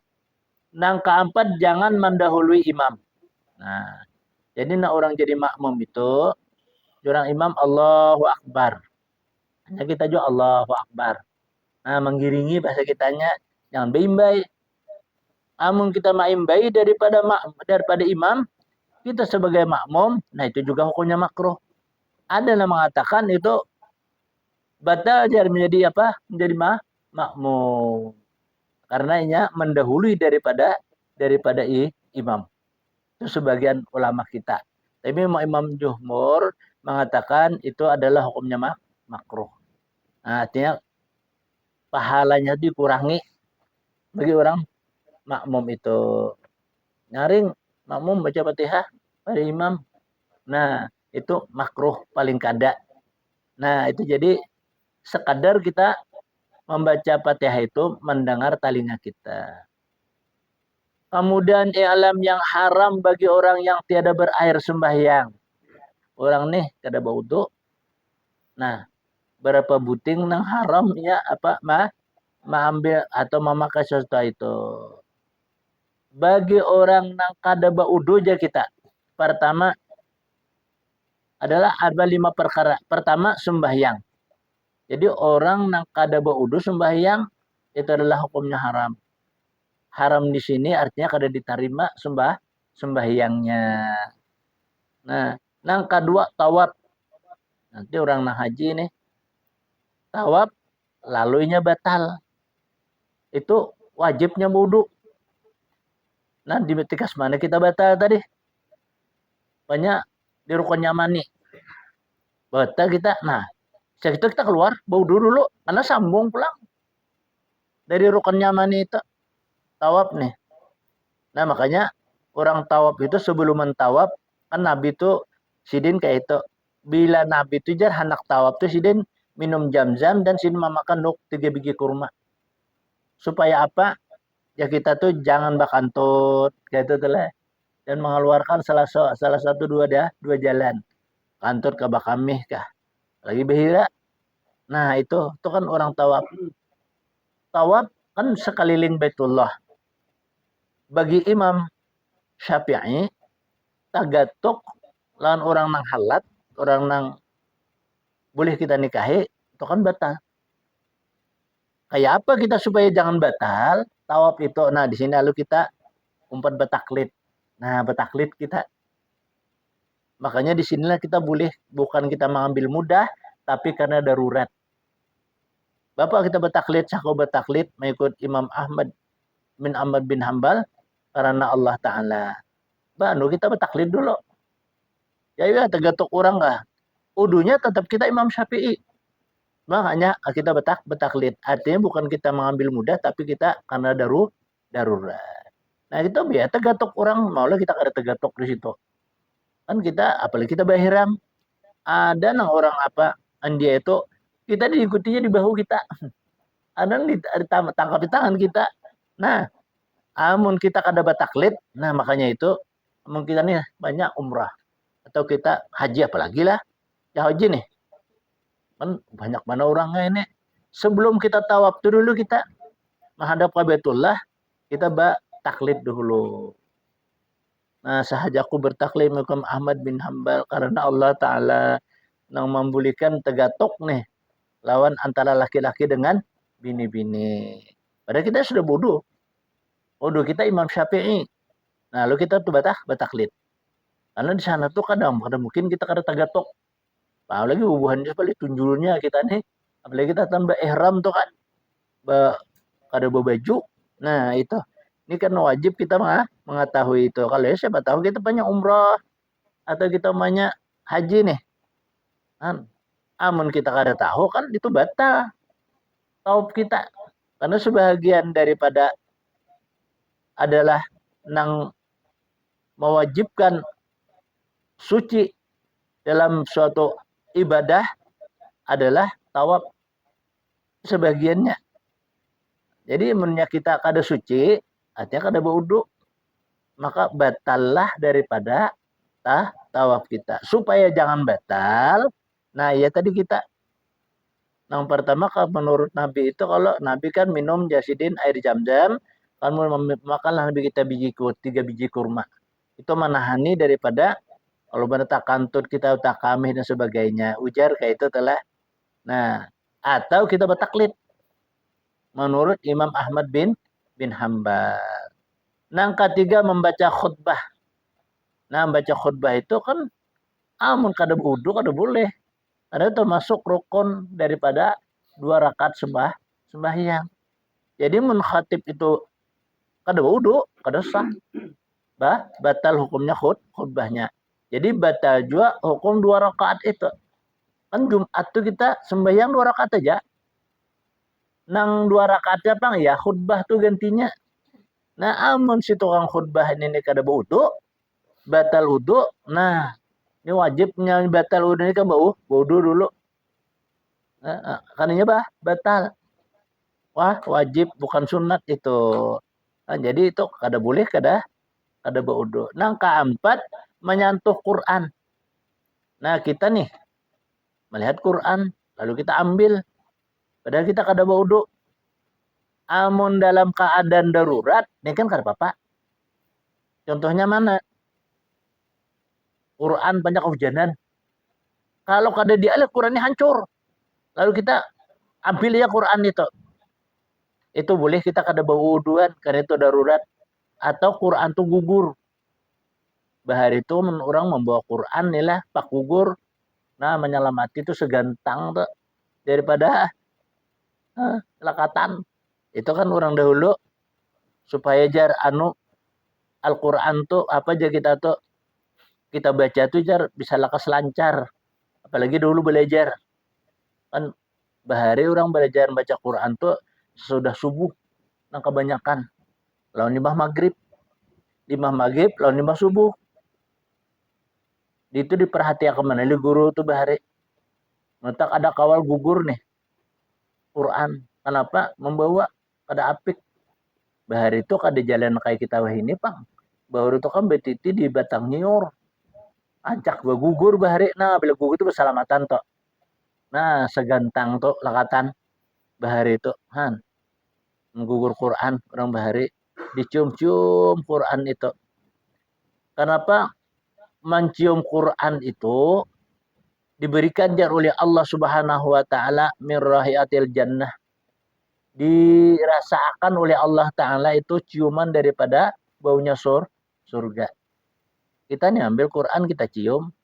Yang keempat, jangan mendahului imam. Nah, jadi orang jadi makmum itu orang imam Allahu Akbar. Hanya kita juga Allahu Akbar. Nah, menggiringi bahasa kitanya jangan baik-baik. Amun kita maimbai daripada imam, kita sebagai makmum, nah itu juga hukumnya makruh. Ada yang mengatakan itu batal jadi menjadi apa? Menjadi makmum. Karena ini mendahului daripada imam. Itu sebagian ulama kita. Tapi Imam Jumhur mengatakan itu adalah hukumnya makruh. Nah, artinya pahalanya dikurangi bagi orang makmum itu. Nyaring makmum baca Fatihah pada imam. Nah, itu makruh paling kada. Nah, itu jadi sekadar kita membaca Fatihah itu mendengar telinga kita. Kemudian i'lam yang haram bagi orang yang tiada berair sembahyang. Orang nih kada baudu. Nah, berapa buting nang haramnya apa mengambil atau memakai sesuatu itu. Bagi orang nang kada baudu aja kita. Pertama adalah ada 5 perkara. Pertama sembahyang. Jadi orang nang kada baudu sembahyang itu adalah hukumnya haram. Haram di sini artinya kada diterima sembahyangnya. Nah, nang kedua tawaf. Nanti orang nang haji nih tawaf lalunya batal. Itu wajibnya wudu. Nah, di tikas mana kita batal tadi? Banyak di rukun Yamani. Batal kita. Nah, setelah kita keluar, wudu dulu karena sambung pulang dari rukun Yamani itu tawaf nih. Nah, makanya orang tawaf itu sebelum mentawaf kan Nabi itu sidin kayak itu. Bila Nabi itu jar anak tawaf itu sidin minum jam-jam dan sidin memakan 3 biji kurma. Supaya apa? Ya kita tuh jangan bakantut kayak itu tuh lah. Dan mengeluarkan salah satu dua jalan. Kantut ke bakamih kah? Lagi behira. Nah, itu kan orang tawaf. Tawaf kan sekeliling Baitullah. Bagi Imam Syafi'i tagatuk lawan orang nang halat, orang nang boleh kita nikahi, itu kan batal. Kayak apa kita supaya jangan batal? Tawaf itu. Nah, di sini lalu kita umpat betaklid. Nah, betaklid kita. Makanya di sinilah kita boleh bukan kita mengambil mudah, tapi karena darurat. Bapak kita betaklid, sako betaklid mengikut Imam Ahmad bin Hambal karena Allah Ta'ala. Baru kita betaklid dulu. Ya, tergantung orang lah. Udunya tetap kita Imam Syafi'i. Makanya kita betaklid. Artinya bukan kita mengambil mudah, tapi kita karena darurat. Nah, itu biar tergantung orang. Maulah kita kada tergantung di situ. Kan kita, apalagi kita bahiram. Ada nang orang apa, dia itu, kita diikutinya di bahu kita. Ada yang ditangkap di tangan kita. Nah, amun kita kada betaklid, nah makanya itu, Emang kita nih banyak umrah atau kita haji apalagi lah. Ya haji nih. Kan banyak mana orangnya ini. Sebelum kita tawaf tuh dulu kita menghadap ke Baitullah, kita taklid dulu. Nah, sahaja aku bertaklid Imam Ahmad bin Hambal karena Allah Ta'ala yang membolehkan tegatok nih lawan antara laki-laki dengan bini-bini. Padahal kita sudah bodoh. Bodoh kita Imam Syafi'i. Nah, lalu kita tuh bataklid. Karena di sana tuh kadang mungkin kita kada tagatok. Apalagi hubungannya paling tunjulnya kita nih. Apalagi kita tambah ihram tuh kan. Kada baju. Nah, itu. Ini kan wajib kita mengetahui itu. Kalau ya siapa tahu kita banyak umrah atau kita banyak haji nih. Kan amun kita kada tahu kan itu batal taub kita. Karena sebagian daripada adalah nang mewajibkan suci dalam suatu ibadah adalah tawaf sebagiannya. Jadi menurut kita kada suci, artinya kada berwudu, maka batallah daripada tawaf kita. Supaya jangan batal, nah ya tadi kita yang pertama kalau menurut Nabi itu kalau Nabi kan minum jasidin air jam-jam, kamu makanlah Nabi kita 3 biji kurma. Itu menahani daripada kalau benar tak kantut kita tak kamih dan sebagainya. Ujar kayak itu telah. Nah, atau kita bertaklid menurut Imam Ahmad bin Hambal. Nah, ketiga membaca khutbah. Nah, membaca khutbah itu kan amun kada wudu kada boleh. Karena itu termasuk rukun daripada 2 rakaat sembahyang. Jadi mun khatib itu kada wudu, kada sah. Batal hukumnya khutbahnya. Jadi batal juga hukum 2 rakaat itu. Kan Jumat tuh kita sembahyang 2 rakaat aja. Nang 2 rakaatnya bang ya khutbah tuh gantinya. Nah amun si tukang khutbah ini kada wudu, batal wudu. Nah ini wajibnya batal wudu ini kan wudu dulu. Nah, karena batal. Wah wajib bukan sunat itu. Nah, jadi itu kada boleh kada wudu. Nang keempat menyentuh Quran. Nah kita nih melihat Quran lalu kita ambil. Padahal kita kada wudu. Amun dalam keadaan darurat, ini kan kada apa-apa. Contohnya mana? Quran banyak kehujanan. Kalau kada dialih Qurannya hancur. Lalu kita ambil ya Quran itu. Itu boleh kita kada wuduan karena itu darurat. Atau Quran itu gugur. Bahari itu orang membawa Quran nih lah pak gugur. Nah menyelamati itu segantang tuh daripada lakatan. Itu kan orang dahulu supaya jar Al-Quran tuh apa aja kita baca tuh jar bisa lakas lancar. Apalagi dulu belajar kan bahari orang belajar baca Quran tuh sudah subuh nang kebanyakan lawan limbah maghrib lawan limbah subuh. Itu diperhatikan mana guru tuh bahari. Mentak ada kawal gugur nih Quran. Kenapa? Membawa kada apik. Bahari itu kada jalan kayak kita wah ini pang. Baru itu kan betiti di batang nyiur. Ancak gugur bahari. Nah bila gugur itu bersalamatan toh. Nah segantang tuh lakatan bahari itu. Han. Menggugur Quran orang bahari. Dicium-cium Quran itu. Kenapa? Mencium Quran itu diberikan jar oleh Allah Subhanahu wa taala min rahiatil jannah. Dirasakan oleh Allah taala itu ciuman daripada baunya surga. Kita nih ambil Quran kita cium.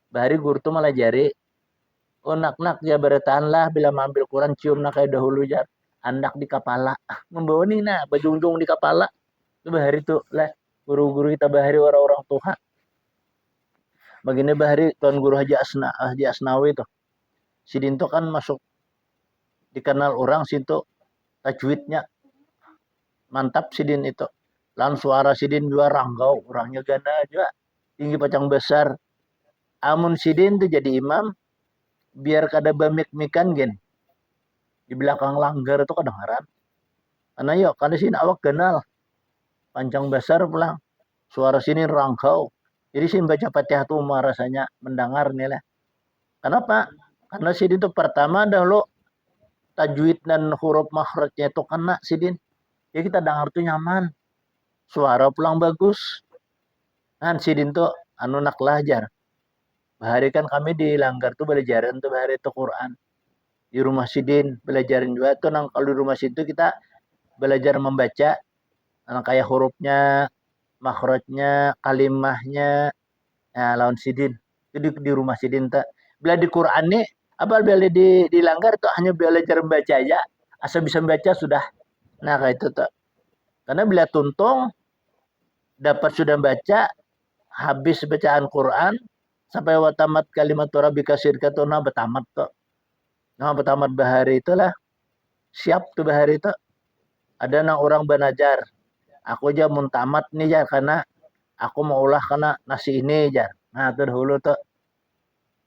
Bahari guru tuh malah jari nak ya bertahanlah bila mengambil Quran cium nak kayak dahulu jar. Anak di kepala. Membawa nih nah bajungjung di kepala. Itu bahari tuh lah guru-guru kita bahari orang-orang Tuhan. Begini bahari tuan guru Haji Asnawi itu. Sidin tuh kan masuk dikenal orang situ tajwidnya mantap Sidin itu. Lan suara Sidin juga ranggau, orangnya ganda juga. Tinggi pacang besar. Amun Sidin tuh jadi imam biar kada bamik-mikan gen. Di belakang langgar itu kedengaran. Karena yuk, karena sini awak kenal. Panjang besar pulang. Suara sini rangkau. Jadi sini baca Fatihah tuh rasanya mendengar nih lah. Kenapa? Karena sidin itu pertama dahulu tajwid dan huruf makhrajnya itu kena sidin. Jadi kita dengar tuh nyaman. Suara pulang bagus. Kan sidin tuh anu nak belajar. Bahari kan kami di Langgar tuh belajaran tuh bahari itu Quran. Di rumah sidin belajarin juga tuh nang kalau di rumah situ kita belajar membaca kayak hurufnya, makhrajnya, kalimahnya, nah, lawan sidin. Itu di rumah sidin tak. Bila di Quran nih, apa bila di Langgar itu hanya belajar membaca aja. Asal bisa membaca sudah. Nah kayak itu tak. Karena bila tuntung dapat sudah baca habis bacaan Quran sampai watamat kalimat rabbika syirkatuna betamat tuh. Nah betamat bahari itulah siap tuh bahari itu. Ada nang orang banajar. Aku aja mun tamat nih ya karena aku mau ulah karena nasi ini aja. Nah itu dahulu tuh.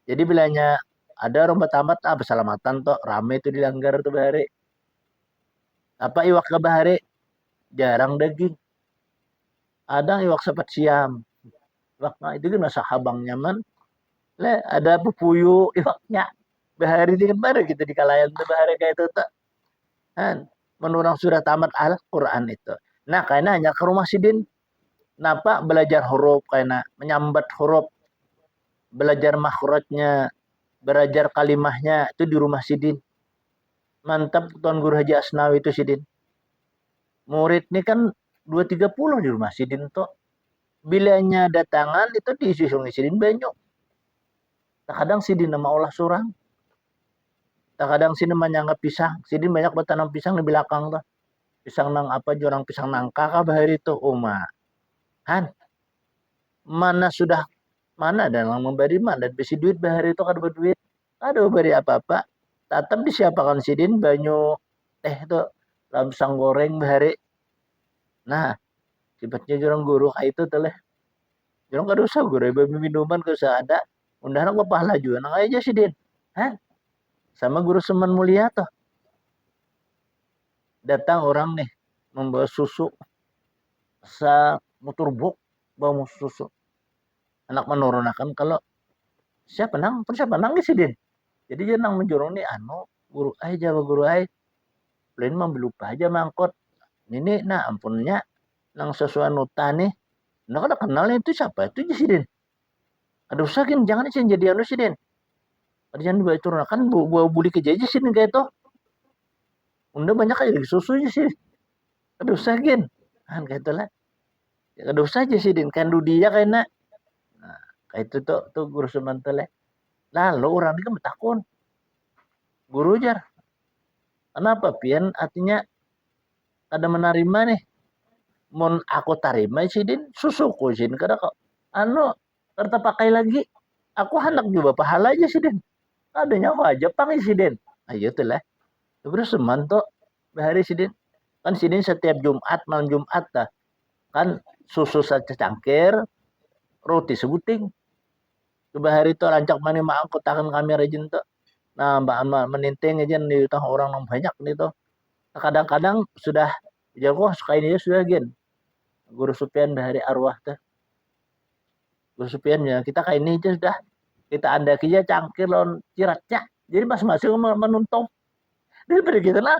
Jadi bilanya ada orang betamat bersalamatan tuh rame tuh di Langgar tuh bahari. Apa iwak ke bahari jarang daging. Ada iwak sepat siam. Iwak nah, itu kan masa habang nyaman. Le, ada pupuyu iwaknya. Bahari ini kan baru gitu di kalayan tuh bahari kayak itu tuh. Kan menurang sudah tamat Al-Quran itu. Nah, karena hanya ke rumah sidin. Napa belajar huruf karena menyambat huruf, belajar makhrajnya, belajar kalimahnya itu di rumah sidin. Mantap Tuan Guru Haji Asnawi itu sidin. Murid ini kan 230 di rumah sidin tuh. Bilanya datangan itu diisi sungai sidin banyak. Kadang sidin nama olah surang. Kadang sidin menyanggap pisang. Sidin banyak bertanam pisang di belakang tuh. Pisang nang apa jurang pisang nangka kah bahari itu. Han, mana sudah mana dan memberi mana dan besi duit bahari itu kan berduit. Aduh beri apa-apa. Tetap disiapakan sidin banyak itu dalam pisang goreng bahari. Nah, sifatnya jurang guru kayak itu telah. Jurang kada usah guru babi minuman kada usah ada. Undangan apa pahala juga nang aja sidin. Hah? Sama guru Seman Mulia tuh. Datang orang nih membawa susu sa motorbok bawa susu. Anak menurunkan kalau siapa nang sih din. Jadi dia nang menjurung nih guru ai jawa guru ai. Lain mah lupa aja mangkot. Ini nah ampunnya nang sesuai nuta nih. Nah kada kenal itu siapa itu sih din. Ada usahakin jangan sih jadi anu sih din. Ada jangan dibawa turun kan buah buli kejaja sih kayak itu. Unda banyak aja susu sih. Ada usahakin. Kan kayak itulah. Ya, kada usah aja sih din kan dia kayaknya. Nah, kayak itu tuh guru semantele. Lalu orang ini kan bertakun. Guru jar. Kenapa pian artinya kada menerima nih. Mun aku tarima sidin susuku sidin kada kok. Kerta pakai lagi. Aku hendak juga pahala aja sidin. Ada nyawa aja pang sidin. Ayo tuh lah. Terus semanto bahari sidin. Kan sidin setiap Jumat malam Jumat dah. Kan susu saja cangkir roti sebuting. Coba hari itu rancak mana maangkut akan kami rajin tuh. Nah, mbak meninting aja di tengah orang yang banyak nih tuh. Kadang-kadang sudah jago suka ini sudah gen. Guru Supian dari arwah tuh. Guru Supian ya kita kayak ini aja sudah. Kita anda aja cangkir lawan ciratnya. Jadi masing-masing menuntong. Daripada kita lah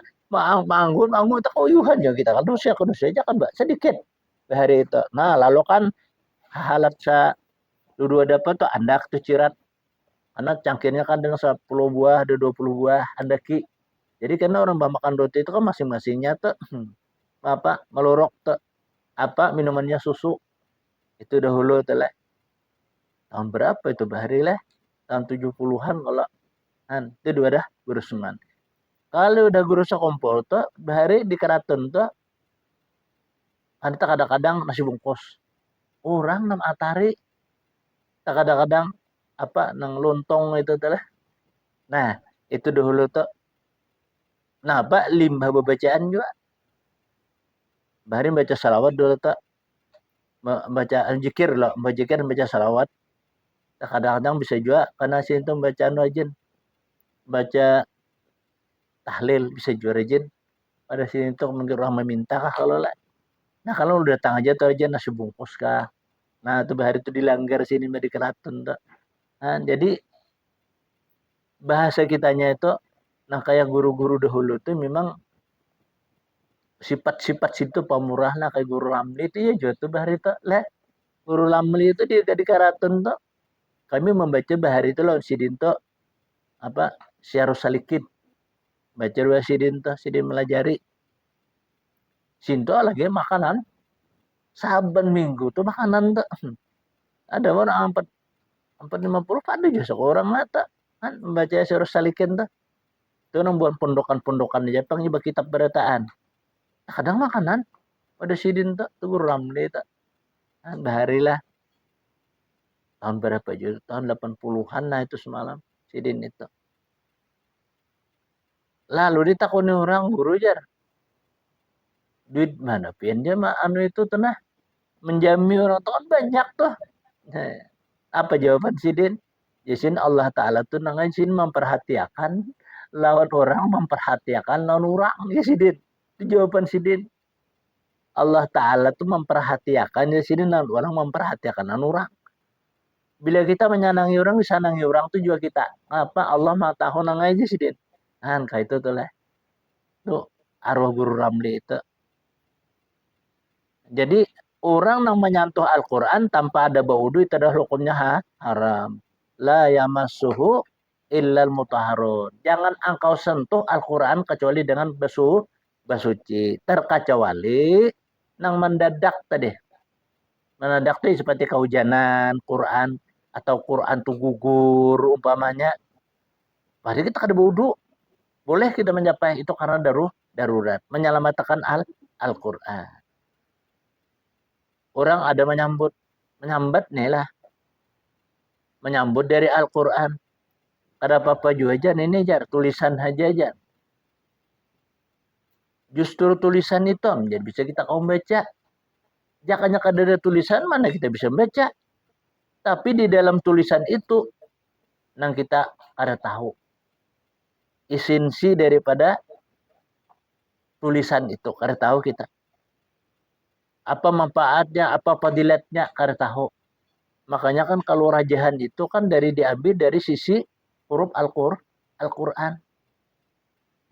manggun itu koyuhan ya kita kan dosa aja kan mbak sedikit hari itu. Nah lalu kan halat sa dua dapat tuh anda tuh cirat. Karena cangkirnya kan dengan 10 buah, ada 20 buah, anda ki. Jadi karena orang makan roti itu kan masing-masingnya tuh apa melorok tuh apa minumannya susu itu dahulu tuh lah. Tahun berapa itu bahari lah? Tahun 70-an kalau itu dua dah guru seman. Kalau udah guru sekompol tuh bahari di keraton tuh kan kita kadang-kadang nasi bungkus. Orang nam atari kadang-kadang apa nang lontong itu tuh lah. Nah, itu dahulu tuh. Nah, apa limbah bacaan juga. Bahari baca salawat dulu tuh. Baca zikir loh, baca zikir baca salawat. Kadang-kadang bisa juga karena sih itu bacaan rajin. Baca tahlil bisa juga rajin. Pada sini itu mungkin orang meminta kah kalau lah. Nah kalau lu datang aja tuh aja nasi bungkus kah. Nah tuh bahari itu dilanggar sini mah di keraton tuh. Nah, jadi bahasa kitanya itu, nah kayak guru-guru dahulu tuh memang sifat-sifat situ pemurah nah kayak guru Ramli itu ya juga tuh bahari itu lah. Guru Ramli itu di keraton tuh kami membaca bahari itu lawan sidin tuh apa Syarus Salikin baca dua sidin tuh sidin melajari sinto lagi makanan saban minggu tuh makanan tuh ada orang empat empat 50 ada juga seorang mata kan membaca Syarus Salikin tuh itu orang buat pondokan-pondokan di Jepang nyoba kitab berataan kadang makanan pada sidin tuh guru Ramli tuh kan bahari lah tahun berapa juga tahun 80-an nah itu semalam sidin itu lalu ditakoni orang guru jar duit mana piannya mah anu itu tenah menjami orang tua kan banyak tuh. Nah, apa jawaban Sidin? Jasin Allah Ta'ala tuh nangan Sidin memperhatikan lawan orang memperhatikan lawan orang ya Sidin. Itu jawaban Sidin. Allah Ta'ala tuh memperhatikan ya Sidin lawan orang memperhatikan lawan orang. Bila kita menyenangi orang, disenangi orang tuh juga kita. Apa Allah mah tahu nangan aja Sidin. Kan kayak itu tuh lah. Tuh arwah guru Ramli itu. Jadi orang yang menyentuh Al-Quran tanpa ada baudu itu adalah hukumnya haram. La yamassuhu illal mutahharun. Jangan engkau sentuh Al-Quran kecuali dengan basuci. Terkecuali nang mendadak tadi. Mendadak tadi seperti kehujanan, Quran atau Quran tuh gugur umpamanya. Padahal kita ada baudu. Boleh kita mencapai itu karena darurat. Menyelamatkan Al-Quran. Orang ada menyambat nih lah menyambut dari Al-Quran ada apa-apa juga aja ini jar tulisan aja aja justru tulisan itu jadi bisa kita kaum baca jakanya ada tulisan mana kita bisa baca tapi di dalam tulisan itu nang kita ada tahu esensi daripada tulisan itu kada tahu kita apa manfaatnya apa fadilatnya kada tahu makanya kan kalau rajahan itu kan dari diambil dari sisi huruf Al-Quran.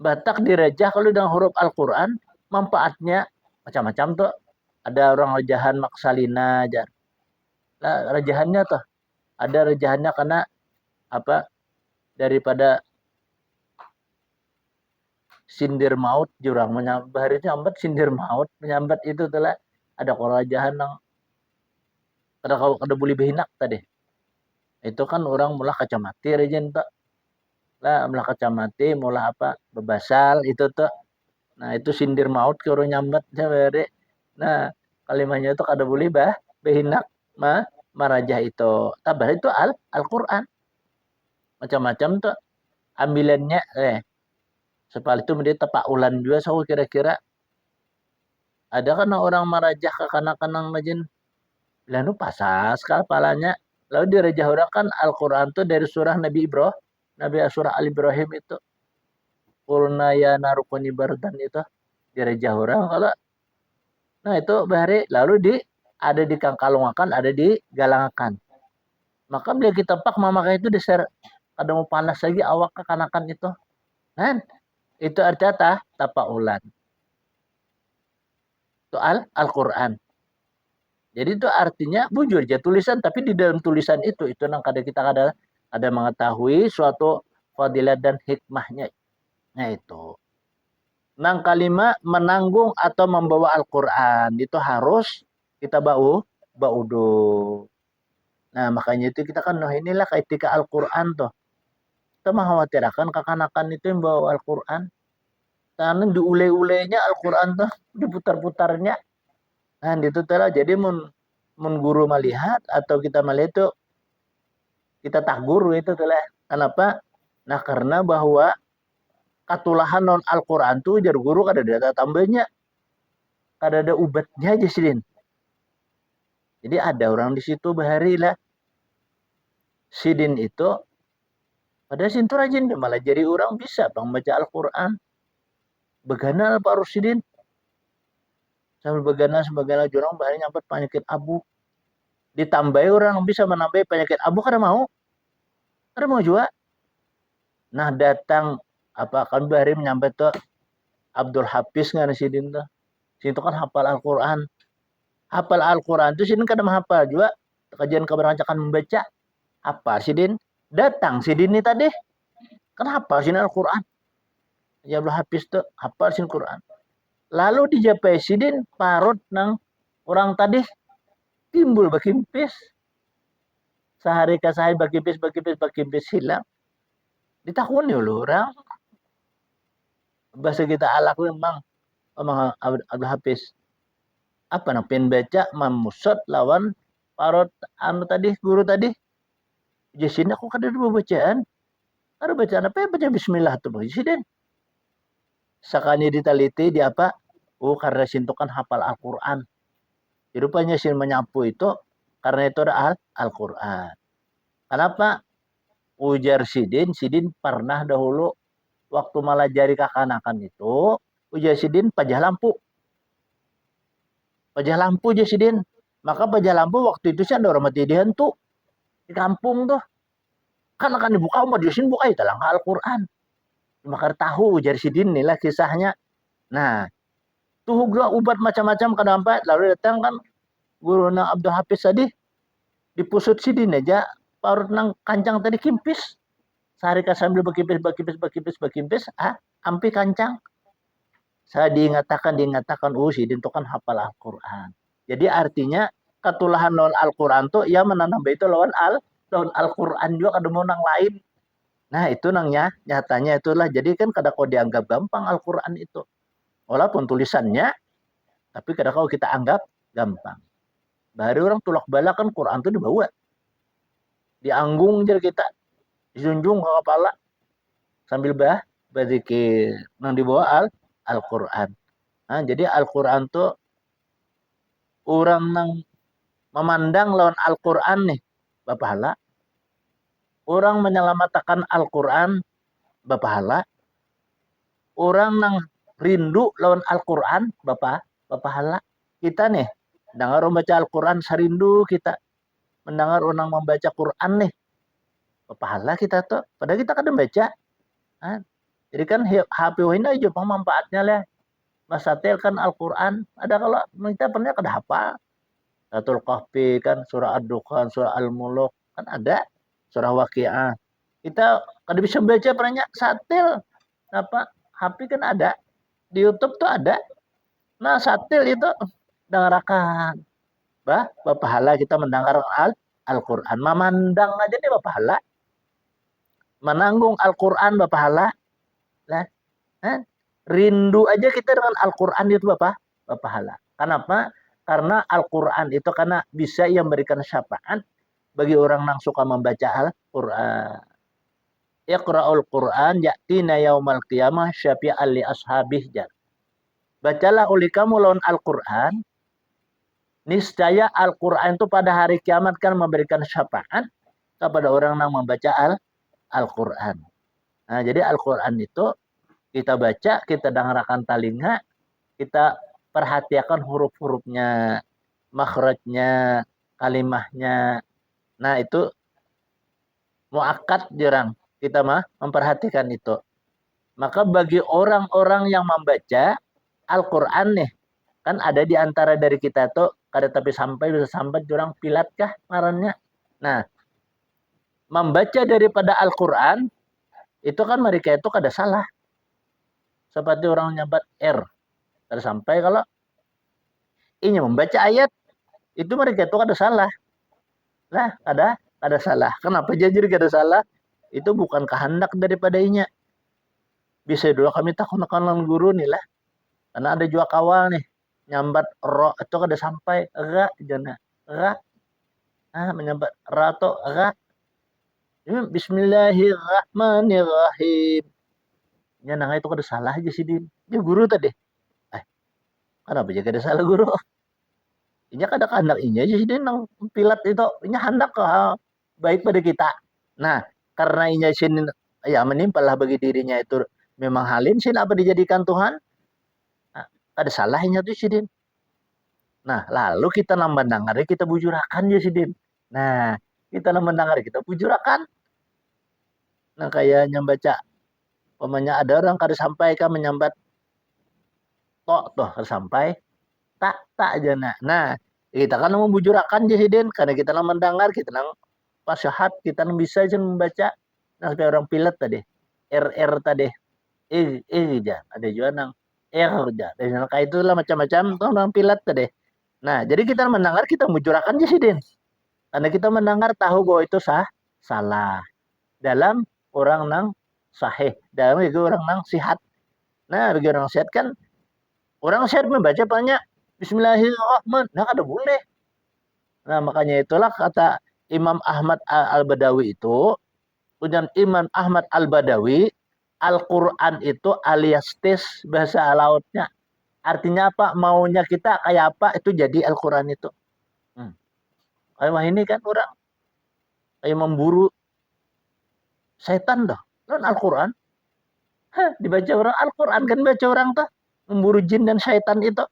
Batak dirajah kalau dengan huruf Al-Quran manfaatnya macam-macam tuh. Ada orang rajahan maksalina aja. Nah, rajahannya tuh ada rajahannya karena apa daripada sindir maut jurang menyambat itu nyambat sindir maut menyambat itu telah ada kalau rajahan yang ada kalau ada boleh behinak tadi itu kan orang mulai kacamati rajan tuh lah mulai kacamati mulai apa bebasal itu tuh nah itu sindir maut ke orang nyambat beri nah kalimatnya itu kada boleh behinak marajah itu tabah itu Al-Quran macam-macam tuh ambilannya sepal itu menjadi tepak ulan juga so kira-kira ada kan orang marajah ke kanak-kanak majin lalu pasas kal palanya lalu dirajah orang kan Al-Quran tuh dari surah Nabi Ibrahim Nabi surah Al-Ibrahim itu Qulna ya narukuni bardan itu dirajah orang kalau nah itu bahari lalu ada di kangkalungakan ada di galangakan maka bila kita pak memakai itu deser ada mau panas lagi awak kekanakan itu kan itu artinya tapak ulan itu Al-Quran jadi itu artinya bujur aja tulisan tapi di dalam tulisan itu nang kita ada mengetahui suatu fadilat dan hikmahnya nah itu nang kalima menanggung atau membawa Al-Quran itu harus kita baudu. Nah makanya itu kita kan nah inilah ketika Al-Quran tuh kita mengkhawatirkan kekanakan itu yang bawa Al-Quran karena diule-ulenya Al-Quran tuh diputar-putarnya nah itu telah jadi mun guru melihat atau kita melihat itu kita tak guru itu telah kenapa nah karena bahwa katulahan non Al-Quran tuh jar guru kada ada tambahnya kada ada ubatnya aja sih jadi ada orang di situ bahari lah sidin itu pada sintu rajin malah jadi orang bisa bang baca Al-Quran beganal Pak Rusidin sambil begana jurang bahari nyampat penyakit abu. Ditambah orang bisa menambah penyakit abu kada mau juga. Nah datang apa kan bahari menyampat tuh Abdul Hafiz nggak sidin tuh. Situ kan hafal Al-Quran. Hafal Al-Quran itu sidin kada menghafal juga. Kajian keberangkakan membaca. Apa sidin? Datang sidin ini tadi. Kan hafal sidin Al-Quran. Ya Abdul Hafiz tuh hafal sidin Quran. Lalu di japai sidin parut nang orang tadi timbul bakimpis. Sehari ke sehari bakimpis hilang. Ditakuni oleh orang. Bahasa kita alak memang Abdul Hafiz. Apa nang pengen baca mamusot lawan parut anu tadi guru tadi. Jadi aku kada ada bacaan. Ada bacaan apa? Baca bismillah tuh presiden. Sakanya diteliti di apa? Oh karena sintu kan hafal Al-Quran. Jadi rupanya sin menyapu itu karena itu ada Al-Quran. Kenapa? Ujar Sidin pernah dahulu waktu malajari kakanakan itu, ujar Sidin pajah lampu. Pajah lampu aja Sidin. Maka pajah lampu waktu itu sih ada orang mati dihantu. Di kampung tuh. Kan akan dibuka umat Yusin buka itu langkah Al-Quran. Maka tahu ujar Sidin inilah kisahnya. Nah, tuh gua ubat macam-macam ke dampak. Lalu datang kan guru nang Abdul Hafiz tadi. Dipusut Sidin aja. Parut nang kancang tadi kimpis. Sehari sambil berkimpis. Ampi kancang. Saya diingatakan, Sidin itu kan hafal Al-Quran. Jadi artinya ketulahan lawan Al-Quran tuh ia menambah itu lawan Al-Quran juga kada mau nang lain. Nah itu nangnya nyatanya itulah. Jadi kan kada kau dianggap gampang Al-Quran itu. Walaupun tulisannya, tapi kada kau kita anggap gampang. Baru orang tulak bala kan Quran tuh dibawa. Dianggung jadi kita. Disunjung ke kepala. Sambil berzikir. Nang dibawa Al-Quran. Nah, jadi Al-Quran tuh orang nang memandang lawan Al-Quran nih. Bapahala. Orang menyelamatkan Al-Quran. Bapahala. Orang nang rindu lawan Al-Quran. Bapahala. Kita nih. Dengar orang baca Al-Quran serindu kita. Mendengar orang membaca Quran nih. Bapahala kita tuh. Padahal kita kadang baca. Nah, jadi kan HP ini aja manfaatnya lah. Masatil kan Al-Quran. Ada kalau kita pernah kada hafal. Suratul Kahfi kan, surah Ad-Dukhan, surah Al-Muluk. Kan ada. Surah Waqi'ah. Kita kada bisa baca pernahnya satil. Apa? HP kan ada. Di YouTube tuh ada. Nah satil itu dengarkan. Bapahala kita mendengar Al-Quran. Memandang aja nih bapahala. Menanggung Al-Quran bapahala. Lah. Rindu aja kita dengan Al-Quran itu bapahala. Kenapa? Karena Al-Quran itu karena bisa yang memberikan syafaat bagi orang yang suka membaca Al-Quran. Iqra'ul Quran ya'tina yaumal qiyamah syafi'an li ashabih jar. Bacalah oleh kamu lawan Al-Quran. Niscaya Al-Quran itu pada hari kiamat kan memberikan syafaat kepada orang yang membaca Al-Quran. Nah, jadi Al-Quran itu kita baca, kita dengarkan telinga, kita perhatikan huruf-hurufnya, makhrajnya, kalimahnya. Nah, itu muakkad jarang kita memperhatikan itu. Maka bagi orang-orang yang membaca Al-Quran nih, kan ada di antara dari kita tuh kada tapi bisa sampai jurang pilat kah ngarannya. Nah, membaca daripada Al-Quran itu kan mereka itu kada salah. Seperti orang nyabat kada sampai kalau ini membaca ayat itu mereka itu kada salah. Lah, kada salah. Kenapa jadi kada salah? Itu bukan kehendak daripada inya. Bisa dulu kami takon-takon guru nih lah. Karena ada juga kawal nih nyambat ro itu kada sampai ra jana ra menyambat ra to ra Bismillahirrahmanirrahim nya nang itu kada salah aja sih din dia guru tadi kenapa aja kada salah guru inya kada kandak inya aja sih din nang pilat itu inya hendak baik pada kita. Nah karena inya sin ya menimpalah bagi dirinya itu memang halin sin apa dijadikan Tuhan. Ada salahnya tuh sidin. Nah, lalu kita nang mendengar kita bujurakan ya sidin. Nah, kita nang mendengar kita bujurakan. Nah, kayak nyambaca pemanya ada orang kada sampai kan menyambat tok toh kada sampai tak aja nah kita kan mau bujurakan aja sidin karena kita nang mendengar kita nang pasyahat kita nang bisa aja membaca nah kayak orang pilot tadi RR tadi aja ada juga nang R aja dan kayak itulah macam-macam tuh orang pilot tadi. Nah, jadi kita mendengar kita bujurakan aja sidin karena kita mendengar tahu bahwa itu salah dalam orang nang sahih dalam itu orang nang sihat. Nah, bagi orang sehat kan orang sehat membaca banyak Bismillahirrahmanirrahim. Nah, kada boleh. Nah, makanya itulah kata Imam Ahmad Al-Badawi itu, dan Imam Ahmad Al-Badawi, Al-Quran itu alias tes bahasa lautnya. Artinya apa? Maunya kita kayak apa itu jadi Al-Quran itu. Hmm. Kayak ini kan orang kayak memburu setan dah. Non Al-Quran. Hah, dibaca orang Al-Quran kan baca orang tuh. Memburu jin dan syaitan itu.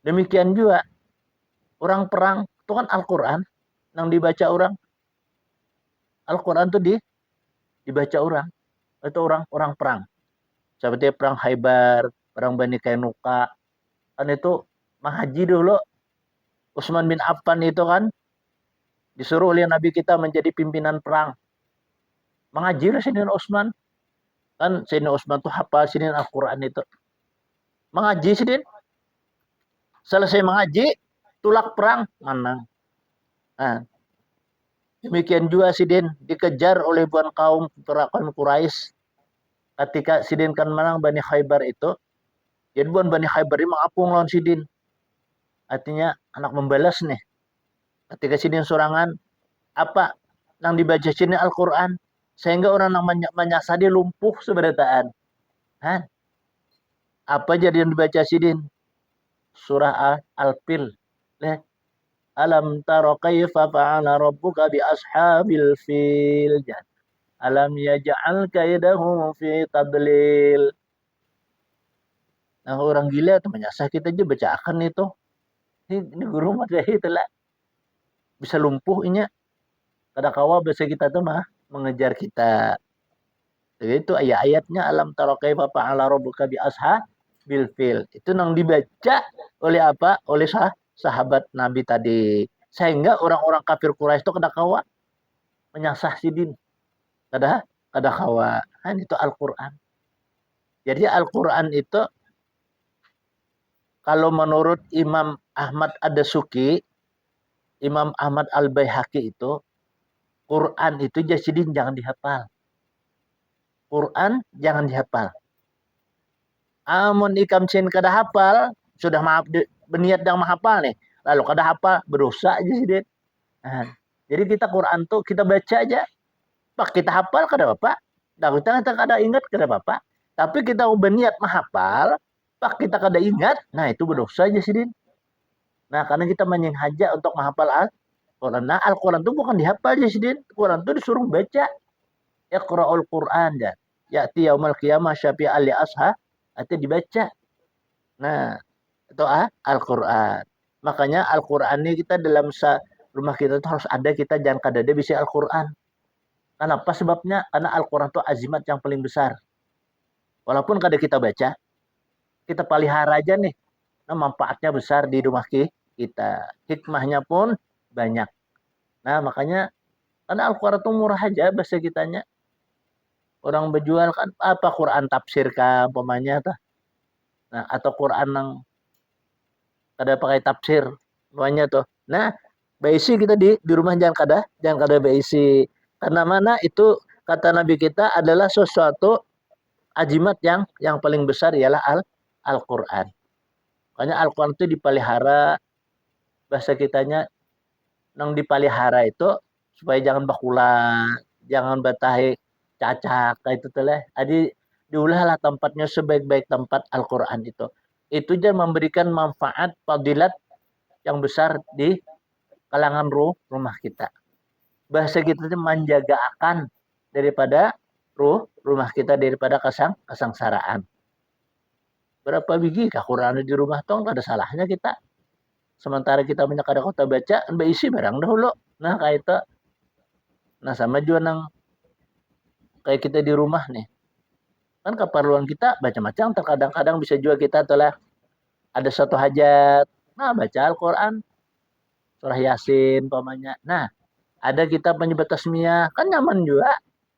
Demikian juga orang perang itu kan Al-Quran yang dibaca orang. Al-Quran tuh dibaca orang. Itu orang perang. Seperti perang Haibar, perang Bani Kainuka. Kan itu menghaji dulu. Utsman bin Affan itu kan disuruh oleh Nabi kita menjadi pimpinan perang. Mengaji lah Sayyidina Utsman. Kan Sayyidina Utsman tuh hafal Sayyidina Al-Quran itu. Mengaji Sayyidina. Selesai mengaji, tulak perang, menang. Nah, demikian juga Sidin dikejar oleh buan kaum Quraisy ketika Sidin kan menang Bani Khaybar itu. Jadi buan Bani Khaybar ini mengapung lawan Sidin. Artinya anak membalas nih. Ketika Sidin sorangan, apa yang dibaca sini Al-Quran sehingga orang yang menyasar dia lumpuh seberataan. Hah? Apa jadi yang dibaca Sidin? Surah Al-Fil. Alam tara kaifa fa'ala rabbuka bi ashabil fil. Alam yaj'al kaidahum fi tadlil. Nah, orang gila tuh menyasar kita aja bacakan itu. Ini guru mah itulah bisa lumpuh ini. Kada kawa bahasa kita tuh mah mengejar kita. Itu ayat-ayatnya alam tara kaifa fa'ala rabbuka bi ashabil fil. Itu nang dibaca oleh apa? Oleh sahabat Nabi tadi. Sehingga orang-orang kafir Quraisy itu kada kawa menyasah sidin. Kada kawa. Kan itu Al-Qur'an. Jadi Al-Qur'an itu kalau menurut Imam Ahmad Ad-Dasuki, Imam Ahmad Al-Baihaqi itu Quran itu jasidin jangan dihafal. Quran jangan dihafal. Amun ikam sin kada hafal, sudah maaf berniat dan menghafal nih. Lalu kada hafal berdosa aja sih, Dit. Nah, jadi kita Quran tuh kita baca aja. Pak kita hafal kada apa? Dah kita kada ingat kada apa? Tapi kita berniat menghafal, pak kita kada ingat, nah itu berdosa aja sih, Din. Nah, karena kita menyengaja untuk menghafal Al-Quran. Nah, Al-Quran itu bukan dihafal aja sih, Din. Al-Quran itu disuruh baca. Iqra'ul Quran ya. Ya'ti yaumal qiyamah syafi'al li ashab, itu dibaca. Nah, itu Al-Quran. Makanya Al-Quran ini kita dalam rumah kita itu harus ada kita jangan kadada bisa Al-Quran. Kenapa sebabnya? Karena Al-Quran itu azimat yang paling besar. Walaupun kada kita baca, kita pelihara aja nih. Nah, manfaatnya besar di rumah kita. Hikmahnya pun banyak. Nah, makanya karena Al-Quran itu murah aja bahasa kitanya. Orang berjual kan apa Quran tafsir kah pemanya tuh. Nah, atau Quran yang kada pakai tafsir pemanya tuh. Nah, baisi kita di rumah jangan kada baisi. Karena mana itu kata Nabi kita adalah sesuatu ajimat yang paling besar ialah Al-Quran. Makanya Al-Quran itu dipelihara bahasa kitanya nang dipelihara itu supaya jangan bakula, jangan batahi cacak kayak itu lah. Adi diulahlah tempatnya sebaik-baik tempat Al-Quran itu. Itu aja memberikan manfaat fadilat yang besar di kalangan rumah kita. Bahasa kita itu menjaga akan daripada rumah kita daripada kesangsaraan. Berapa biji kah Quran di rumah tong ada salahnya kita. Sementara kita banyak ada kota baca, isi barang dahulu. Nah, kayak itu. Nah, sama juga nang kayak kita di rumah nih. Kan keperluan kita macam-macam, terkadang-kadang bisa juga kita telah ada satu hajat. Nah, baca Al-Quran, surah Yasin, pamannya. Nah, ada kita penyebab tasmiyah, kan nyaman juga.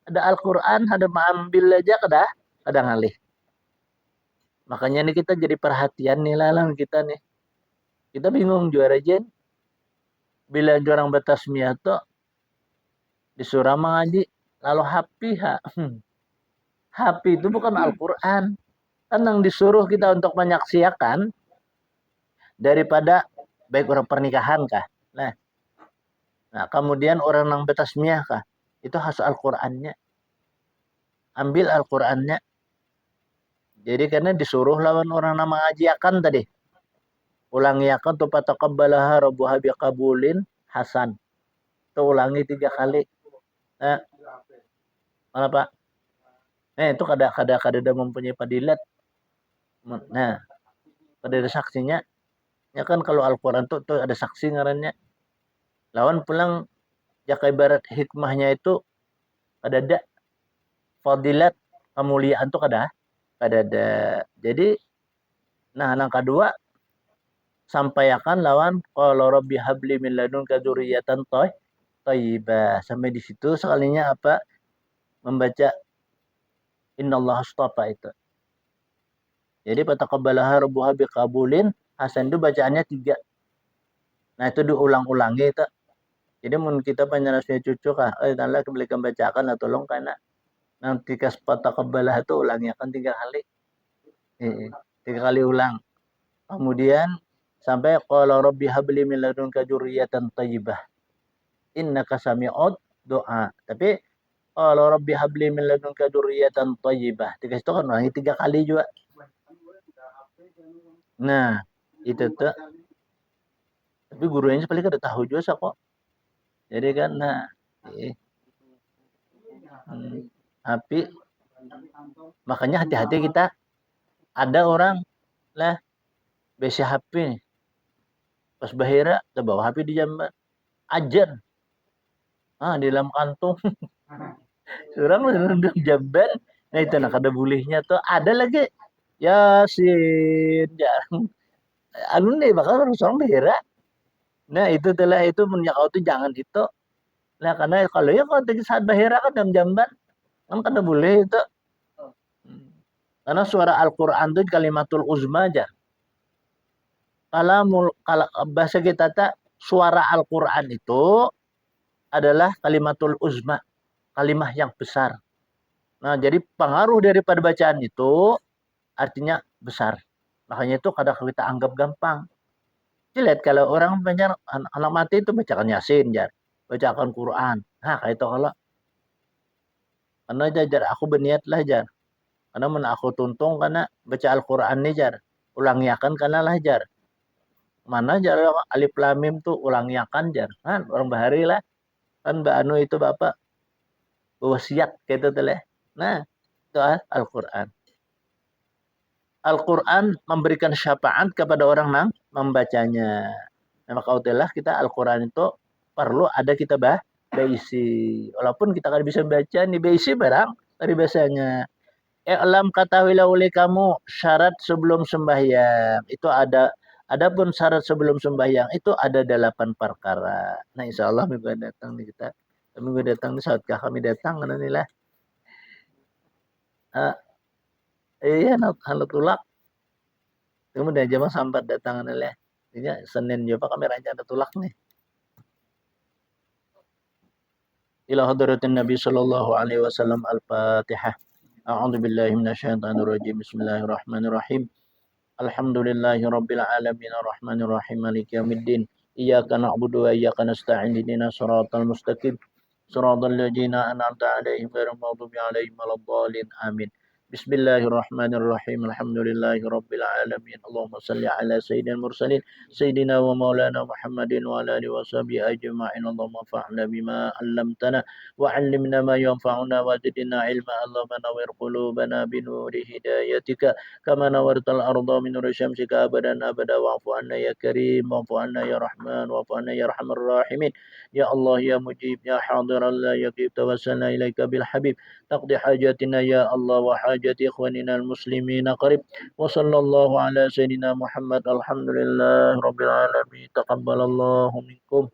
Ada Al-Quran, ada mengambil aja kadang alih. Makanya nih kita jadi perhatian nih lalang kita nih. Kita bingung juara jen. Bila orang bertasmiyah tuh disuruh mengaji, lalu hapi itu bukan Al-Quran. Kan yang disuruh kita untuk menyaksikan daripada baik orang pernikahan kah. Nah, kemudian orang yang bertasmiyah kah. Itu harus Al-Qurannya. Ambil Al-Qurannya. Jadi karena disuruh lawan orang nama ngajiakan tadi. Ulangi akan tu pataqabbalaha rabbuha biqabulin hasan. Itu ulangi 3 kali. Nah, mana Pak? Itu kada mempunyai padilat. Nah, kada ada saksinya. Ya kan kalau Al-Quran tuh ada saksi ngarannya. Lawan pulang jaka ibarat hikmahnya itu ada fadilat kemuliaan tuh kada ada. Jadi nah yang kedua sampaikan lawan qala rabbi habli min ladunka dzurriyyatan thayyibah. Sampai di situ sekalinya apa? Membaca innallaha astafa itu. Jadi pataqabbalaha rabbuha biqabulin hasan itu bacaannya 3. Nah itu diulang-ulangi itu. Jadi mun kita panjenengan cucu kah, Allah kembalikan bacakan atau tolong karena nanti kas pataqabbalah itu ulangi akan 3 kali. 3 kali ulang. Kemudian sampai qala rabbi habli min ladunka dzurriyyatan thayyibah. Innaka sami'ud doa. Tapi qala rabbi habli min ladunka dzurriyyatan thayyibah. Tiga itu kan ulangi 3 kali juga. Nah, itu tuh. Tapi gurunya paling kada tahu juga kok. Jadi kan nah tapi makanya hati-hati kita ada orang lah besi HP pas bahira bawa HP di jamban ajan di dalam kantung orang lu jamban. Nah itu nak ada bulihnya tuh ada lagi Yasin jarang anu nih bakal orang bahira. Nah itu telah itu menyakau tuh jangan itu. Nah karena kalau ya kalau saat bahira kan dalam jamban kan kada boleh itu. Karena suara Al-Quran itu kalimatul uzma aja. Kalau bahasa kita tak suara Al-Quran itu adalah kalimatul uzma, kalimah yang besar. Nah, jadi pengaruh daripada bacaan itu artinya besar. Makanya itu kadang kita anggap gampang. Lihat kalau orang banyak anak mati itu bacakan Yasin, jar. Bacakan Quran. Nah, kayak itu kalau karena jar aku berniat lah jar. Karena mana aku tuntung karena baca Al-Quran nih jar. Ulangiakan karena lah jar. Mana jar alif lam mim tuh ulangiakan jar. Kan orang bahari lah. Kan Mbak Anu itu Bapak wasiat gitu tuh lah. Nah, itu Al-Quran. Al-Quran memberikan syafaat kepada orang yang membacanya. Nah, maka utelah kita Al-Quran itu perlu ada kita baisi. Walaupun kita kan bisa baca nih baisi barang dari bahasanya. I'lam ketahuilah oleh kamu syarat sebelum sembahyang. Itu adapun syarat sebelum sembahyang itu ada 8 perkara. Nah, insya Allah minggu datang nih kita. Minggu datang nih saat kami datang kan inilah. Iya, halut tulak. Kemudian jamaah sampai datang inilah. Ini Senin juga kami rencana tulak nih. Ila hadratin Nabi sallallahu alaihi wasallam al-Fatihah. A'udzu billahi minasyaitonir rajim. Bismillahirrahmanirrahim. Alhamdulillahi rabbil alamin arrahmanir rahim maliki yaumiddin. Iyyaka na'budu wa iyyaka nasta'in ihdinas siratal mustaqim. Siratal ladzina an'amta 'alaihim ghairil maghdubi 'alaihim waladdallin. Amin. بسم الله الرحمن الرحيم الحمد لله رب العالمين اللهم صل على سيدنا المرسلين سيدنا ومولانا محمد وعلى آله وصحبه أجمعين اللهم انفعنا بما علمتنا وعلمنا ما ينفعنا وزدنا علما اللهم نور قلوبنا بنور هدايتك كما نورت الأرض من نور شمسك أبدا أبدا واعف عنا يا كريم واعف عنا يا رحمن واعف عنا يا أرحم الراحمين يا الله يا مجيب يا حاضر لا يغيب توسلنا إليك بالحبيب تقضي حاجاتنا يا الله وحاجات إخواننا المسلمين قريب وصلى الله على سيدنا محمد الحمد لله رب العالمين تقبل الله منكم